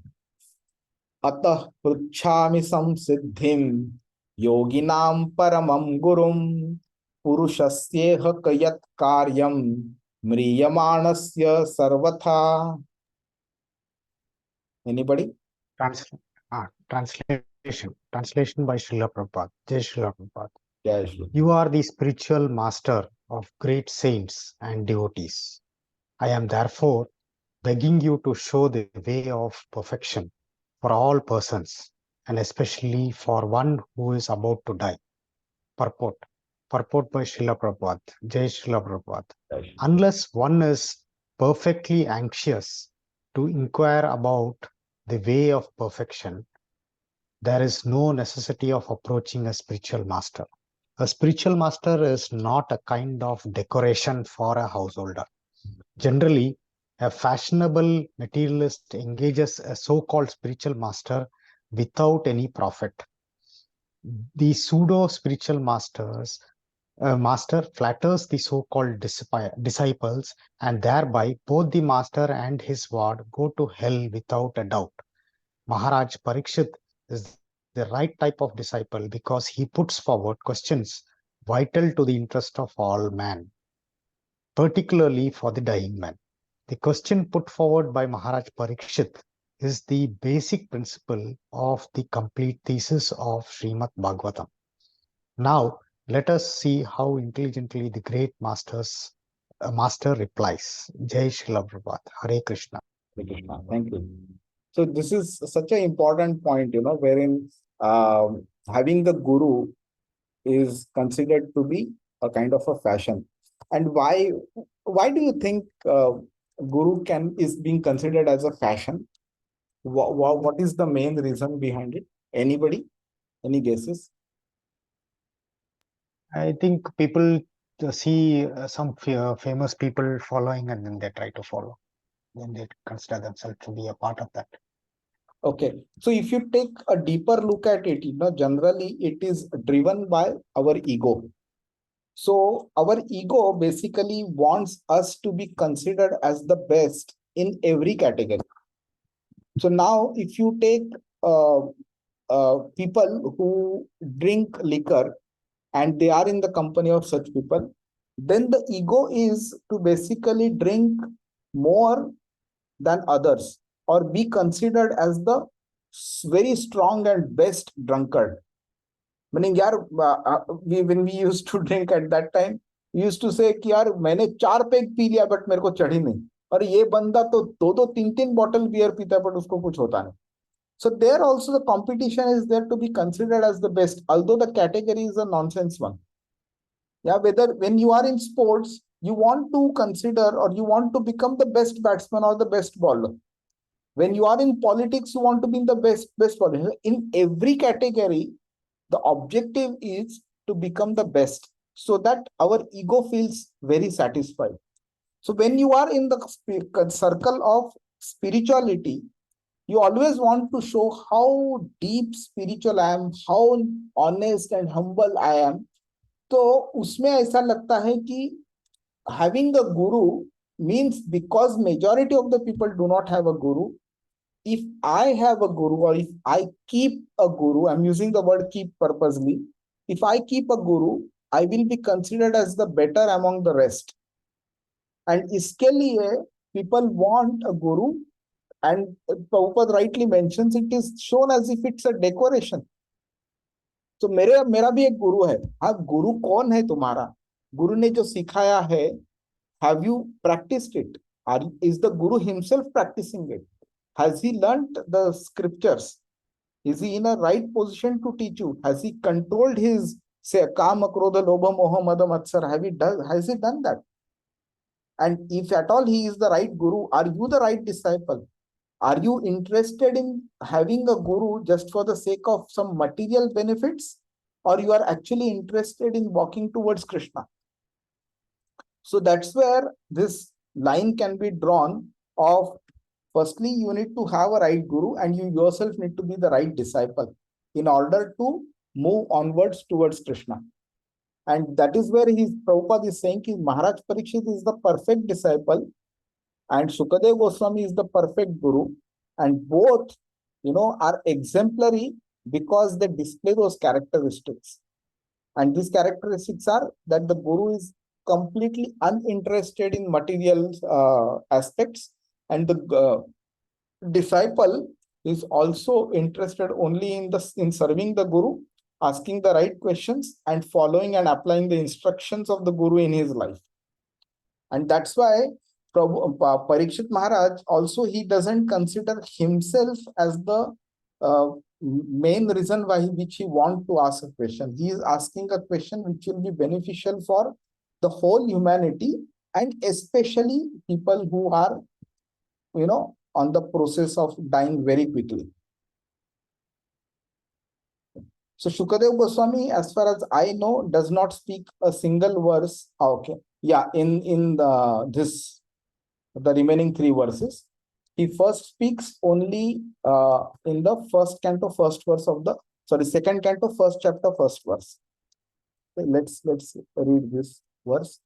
[SPEAKER 1] Atah pruchhami samsiddhim yoginam paramam gurum purushasyeha kayat karyam mriyamanasya sarvatha. Anybody?
[SPEAKER 4] Translation by Srila Prabhupada. Jai Srila Prabhupada.
[SPEAKER 1] Yes.
[SPEAKER 4] You are the spiritual master of great saints and devotees. I am therefore begging you to show the way of perfection for all persons, and especially for one who is about to die. Purport by Srila Prabhupada. Jai Srila Prabhupada.
[SPEAKER 1] Yes.
[SPEAKER 4] Unless one is perfectly anxious to inquire about the way of perfection, there is no necessity of approaching a spiritual master. A spiritual master is not a kind of decoration for a householder. Generally, a fashionable materialist engages a so-called spiritual master without any profit. The pseudo-spiritual master flatters the so-called disciples, and thereby both the master and his ward go to hell without a doubt. Maharaj Parikshit is the right type of disciple because he puts forward questions vital to the interest of all man, particularly for the dying man. The question put forward by Maharaj Parikshit is the basic principle of the complete thesis of Srimad Bhagavatam. Now, let us see how intelligently the great master replies. Jai Srila Prabhupada. Hare Krishna.
[SPEAKER 1] Hare Krishna. Thank you. So this is such an important point, wherein having the guru is considered to be a kind of a fashion. And why do you think guru is being considered as a fashion? What is the main reason behind it? Anybody? Any guesses?
[SPEAKER 4] I think people see some famous people following, and then they try to follow. Then they consider themselves to be a part of that.
[SPEAKER 1] Okay, so if you take a deeper look at it, generally it is driven by our ego. So our ego basically wants us to be considered as the best in every category. So now if you take uh, people who drink liquor and they are in the company of such people, then the ego is to basically drink more than others or be considered as the very strong and best drunkard. Meaning, यार, when we used to drink at that time, we used to say कि यार मैंने 4 peg P लिया but मेरे को चढ़ी नहीं, और ये बंदा तो 2-3 बॉटल बियर पीता है बट उसको कुछ होता नहीं. So there also the competition is there to be considered as the best, although the category is a nonsense one. Yeah, whether when you are in sports, you want to consider or you want to become the best batsman or the best bowler. When you are in politics, you want to be in the best politician. In every category, the objective is to become the best so that our ego feels very satisfied. So when you are in the circle of spirituality, you always want to show how deep spiritual I am, how honest and humble I am. तो उसमें ऐसा लगता है कि having a guru means, because majority of the people do not have a guru, if I have a guru or if I keep a guru, I'm using the word keep purposely, if I keep a guru, I will be considered as the better among the rest. And इसके लिए people want a guru, and Prabhupada rightly mentions it is shown as if it's a decoration. तो मेरा भी एक गुरु है. हाँ, गुरु कौन है तुम्हारा? गुरु ने जो सिखाया है, have you practiced it? Is the guru himself practicing it? Has he learnt the scriptures? Is he in a right position to teach you? Has he controlled his, say, kama, krodha, lobha, moha, mada, matsar? Has he done that? And if at all he is the right guru, are you the right disciple? Are you interested in having a guru just for the sake of some material benefits, or you are actually interested in walking towards Krishna? So that's where this line can be drawn of, firstly, you need to have a right guru and you yourself need to be the right disciple in order to move onwards towards Krishna. And that is where Prabhupada is saying that Maharaj Parikshit is the perfect disciple and Shukadev Goswami is the perfect guru, and both, are exemplary because they display those characteristics. And these characteristics are that the guru is completely uninterested in material aspects, and the disciple is also interested only in serving the guru, asking the right questions and following and applying the instructions of the guru in his life. And that's why Parikshit Maharaj also, he doesn't consider himself as the main reason which he want to ask a question. He is asking a question which will be beneficial for the whole humanity, and especially people who are, on the process of dying very quickly. So Shukadev Goswami, as far as I know, does not speak a single verse. Okay, yeah, in the remaining 3 verses, he first speaks only in the first canto, second canto, first chapter, first verse. Okay, let's read this verse.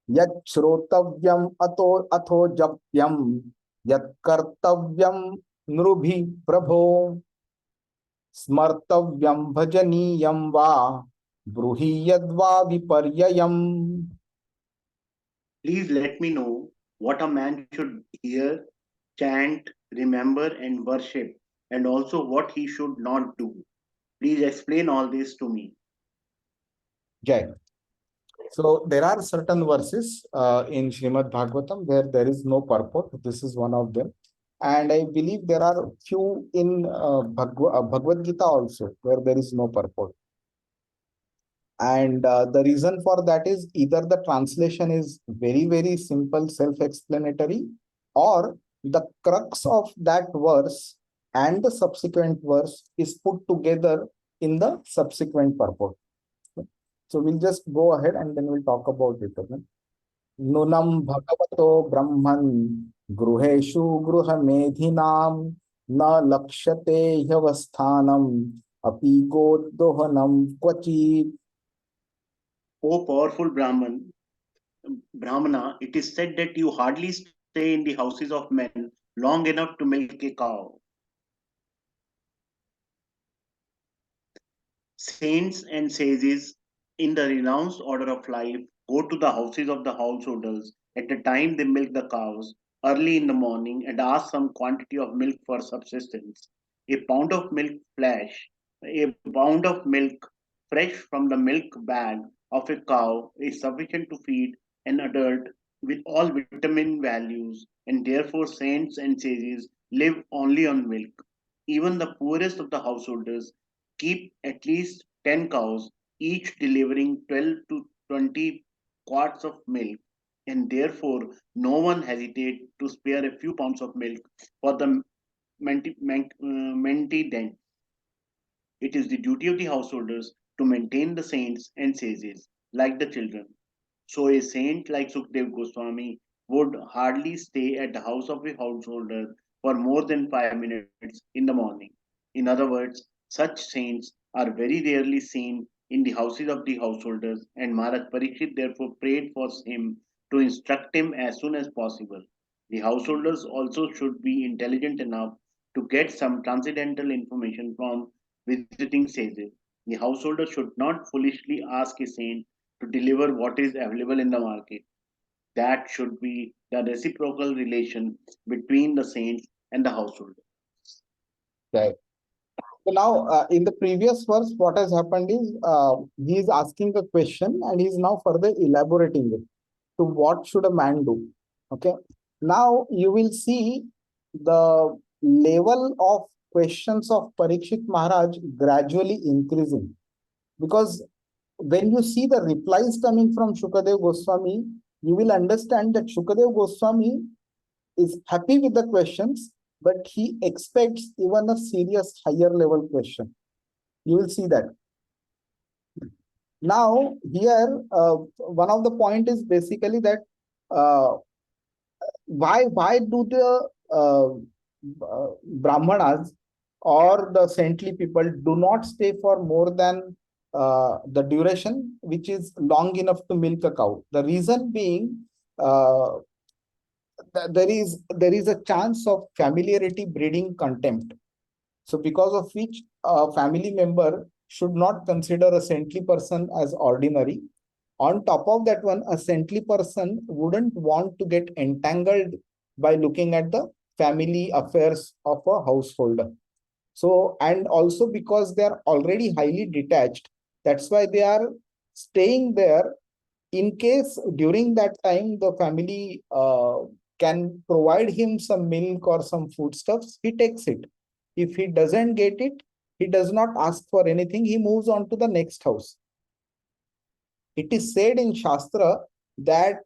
[SPEAKER 1] Yat shrotavyam atho japyam yat kartavyam nrubhi prabho smartavyam bhajaniyam va bruhi yadva viparyayam.
[SPEAKER 2] Please let me know what a man should hear, chant, remember, and worship, and also what he should not do. Please explain all this to me.
[SPEAKER 1] Jai. So there are certain verses in Srimad Bhagavatam where there is no purport. This is one of them. And I believe there are few in Bhagavad Gita also where there is no purport. And the reason for that is either the translation is very, very simple, self-explanatory, or the crux of that verse and the subsequent verse is put together in the subsequent purport. So we'll just go ahead and then we'll talk about it again. Nunam bhagavato brahman gruheshu gruha medhinam na lakshate hyavasthanam api godohanam kvachit.
[SPEAKER 2] O powerful Brahmana, it is said that you hardly stay in the houses of men long enough to milk a cow. Saints and sages in the renounced order of life go to the houses of the householders at the time they milk the cows early in the morning and ask some quantity of milk for subsistence. A pound of milk flesh, a pound of milk fresh from the milk bag of a cow is sufficient to feed an adult with all vitamin values, and therefore saints and sages live only on milk. Even the poorest of the householders keep at least 10 cows, each delivering 12 to 20 quarts of milk, and therefore no one hesitates to spare a few pounds of milk for the maintenance. It is the duty of the householders to maintain the saints and sages like the children. So a saint like Sukdev Goswami would hardly stay at the house of a householder for more than 5 minutes in the morning. In other words, such saints are very rarely seen in the houses of the householders, and Maharaj Parikshit therefore prayed for him to instruct him as soon as possible. The householders also should be intelligent enough to get some transcendental information from visiting sages. The householder should not foolishly ask a saint to deliver what is available in the market. That should be the reciprocal relation between the saints and the householder.
[SPEAKER 1] Right. So now, in the previous verse, what has happened is he is asking a question and he is now further elaborating it to what should a man do. Okay. Now you will see the level of questions of Parikshit Maharaj gradually increasing, because when you see the replies coming from Shukadev Goswami, you will understand that Shukadev Goswami is happy with the questions, but he expects even a serious higher level question. You will see that. Now, here, one of the point is basically that uh, why do the Brahmanas or the saintly people do not stay for more than the duration which is long enough to milk a cow? The reason being, uh, there is a chance of familiarity breeding contempt. So because of which a family member should not consider a saintly person as ordinary. On top of that one, a saintly person wouldn't want to get entangled by looking at the family affairs of a householder. So, and also because they are already highly detached, that's why they are staying there. In case during that time the family can provide him some milk or some foodstuffs, he takes it. If he doesn't get it, he does not ask for anything, he moves on to the next house. It is said in Shastra that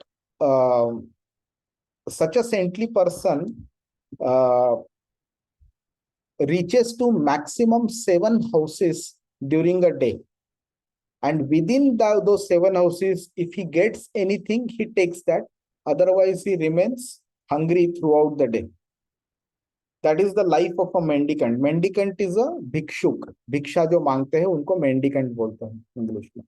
[SPEAKER 1] such a saintly person uh, reaches to maximum 7 houses during a day. And within those 7 houses, if he gets anything, he takes that. Otherwise, he remains hungry throughout the day. That is the life of a mendicant. Mendicant is a bhikshuk. Bhiksha jo mangte hai, unko mendicant bolte hain English mein.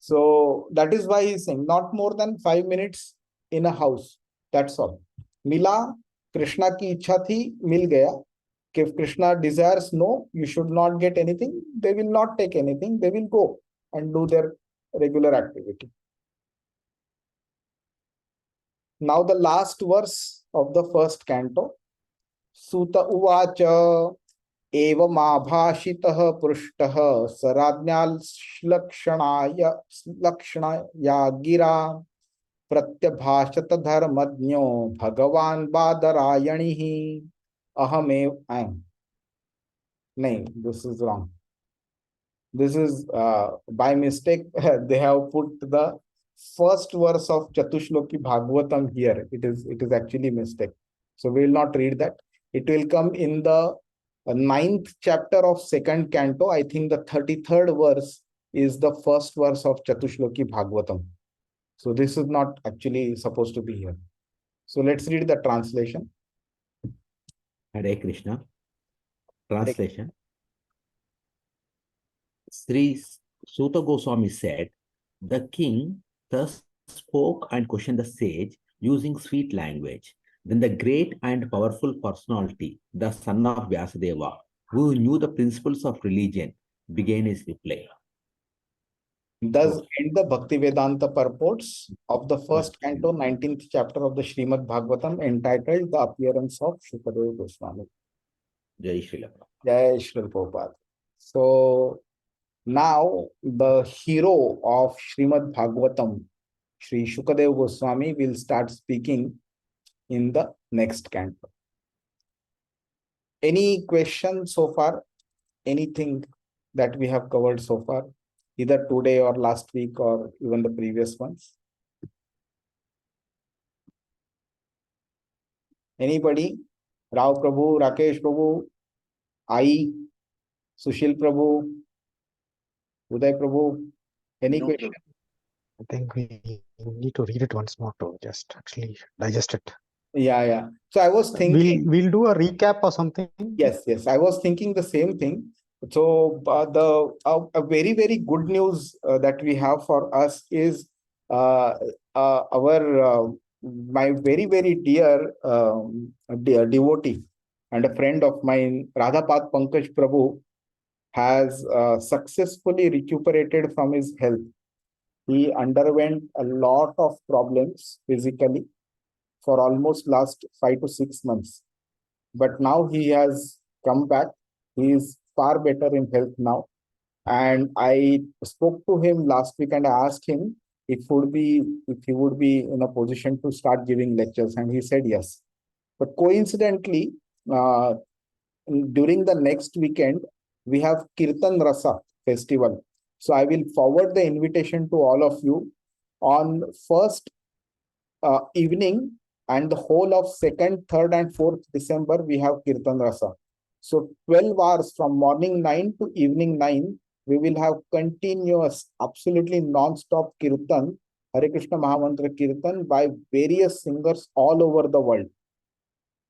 [SPEAKER 1] So that is why he is saying not more than 5 minutes in a house. That's all. Mila, Krishna ki ichha thi, mil gaya. If Krishna desires no, you should not get anything, they will not take anything, they will go and do their regular activity. Now the last verse of the first canto. Suta uvacha evamabhashitah pruштah sarajñal lakṣanaya gira pratyabhashat dharmadnyo bhagavan badarayanihi ahamev am. No, this is wrong. This is by mistake. They have put the first verse of Chatushloki Bhagavatam here. It is actually mistake. So we will not read that. It will come in the 9th chapter of 2nd canto. I think the 33rd verse is the first verse of Chatushloki Bhagavatam. So this is not actually supposed to be here. So let's read the translation.
[SPEAKER 3] Hare Krishna. Translation. Sri Suta Goswami said, the king thus spoke and questioned the sage using sweet language. Then the great and powerful personality, the son of Vyasadeva, who knew the principles of religion, began his reply.
[SPEAKER 1] Thus end the Bhaktivedanta purports of the first canto, 19th chapter of the Srimad Bhagavatam, entitled The Appearance of Shukadeva Goswami.
[SPEAKER 3] Jai Srila.
[SPEAKER 1] Jai Srila Prabhupada. So now the hero of Srimad Bhagavatam, Sri Shukadeva Goswami, will start speaking in the next canto. Any question so far? Anything that we have covered so far, either today or last week or even the previous ones? Anybody? Rao Prabhu, Rakesh Prabhu, Ai, Sushil Prabhu, Uday Prabhu, any
[SPEAKER 2] No,
[SPEAKER 1] question?
[SPEAKER 4] I think we need to read it once more to just actually digest it.
[SPEAKER 1] Yeah. So I was thinking,
[SPEAKER 4] We'll do a recap or something.
[SPEAKER 1] yes, I was thinking the same thing. So a very, very good news that we have for us is my very, very dear devotee and a friend of mine, Radhapat Pankaj Prabhu, has successfully recuperated from his health. He underwent a lot of problems physically for almost last 5 to 6 months. But now he has come back. He is far better in health now. And I spoke to him last week and I asked him if he would be in a position to start giving lectures. And he said yes. But coincidentally, during the next weekend, we have Kirtan Rasa festival. So I will forward the invitation to all of you. On first evening and the whole of 2nd, 3rd and 4th December, we have Kirtan Rasa. So 12 hours from morning 9 to evening 9, we will have continuous, absolutely non-stop Kirtan, Hare Krishna Mahamantra Kirtan by various singers all over the world.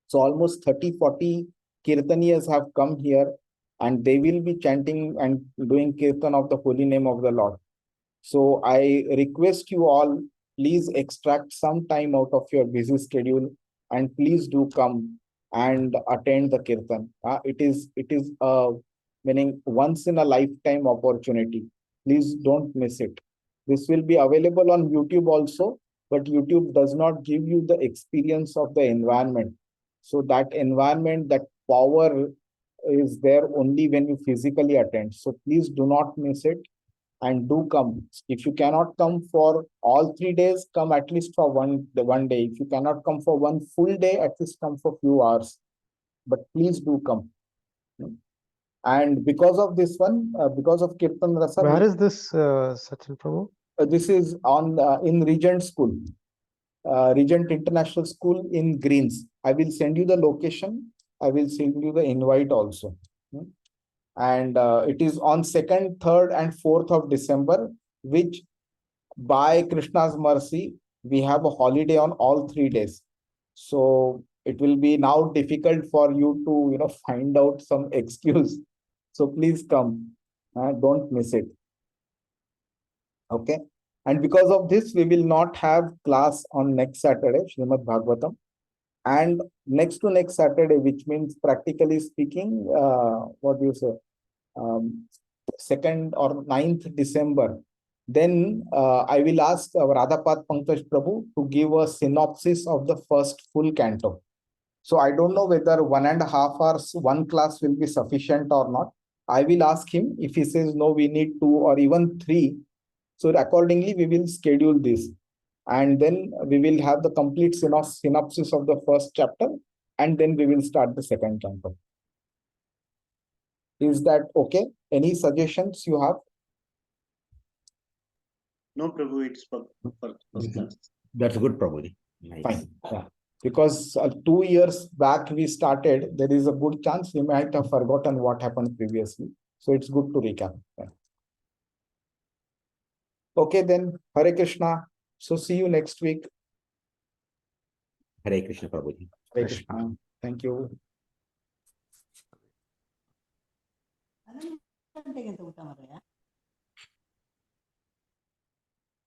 [SPEAKER 1] So almost 30-40 Kirtaniyas have come here and they will be chanting and doing Kirtan of the holy name of the Lord. So I request you all, please extract some time out of your busy schedule and please do come and attend the Kirtan. It is a meaning once in a lifetime opportunity. Please don't miss it. This will be available on YouTube also, but YouTube does not give you the experience of the environment. So that environment, that power is there only when you physically attend. So please do not miss it and do come. If you cannot come for all 3 days, come at least for one day. If you cannot come for one full day, at least come for few hours. But please do come. And because of this one, because of Kirtan Rasa,
[SPEAKER 4] Where is this, Sachin Prabhu?
[SPEAKER 1] this is on in Regent School, Regent International School in Greens. I will send you the location. I will send you the invite also. And it is on 2nd, 3rd and 4th of December, which by Krishna's mercy, we have a holiday on all 3 days. So it will be now difficult for you to, find out some excuse. So please come, don't miss it. Okay. And because of this, we will not have class on next Saturday, Srimad Bhagavatam. And next to next Saturday, which means practically speaking, what do you say? 2nd or 9th December, then I will ask Radhapat Pankaj Prabhu to give a synopsis of the first full canto. So I don't know whether 1.5 hours, one class will be sufficient or not. I will ask him. If he says no, we need 2 or even 3. So accordingly, we will schedule this. And then we will have the complete synopsis of the first chapter. And then we will start the second canto. Is that okay? Any suggestions you have?
[SPEAKER 2] No, Prabhu, it's for first class.
[SPEAKER 3] That's good, Prabhuji. Nice.
[SPEAKER 1] Fine. Yeah. Because 2 years back we started, there is a good chance we might have forgotten what happened previously. So it's good to recap. Yeah. Okay, then Hare Krishna. So see you next week.
[SPEAKER 3] Hare Krishna, Prabhuji.
[SPEAKER 1] Hare Krishna. Thank you.
[SPEAKER 5] ಗಂಟೆಗೆ ಅಂತ ಊಟ ಮಾರಾಯ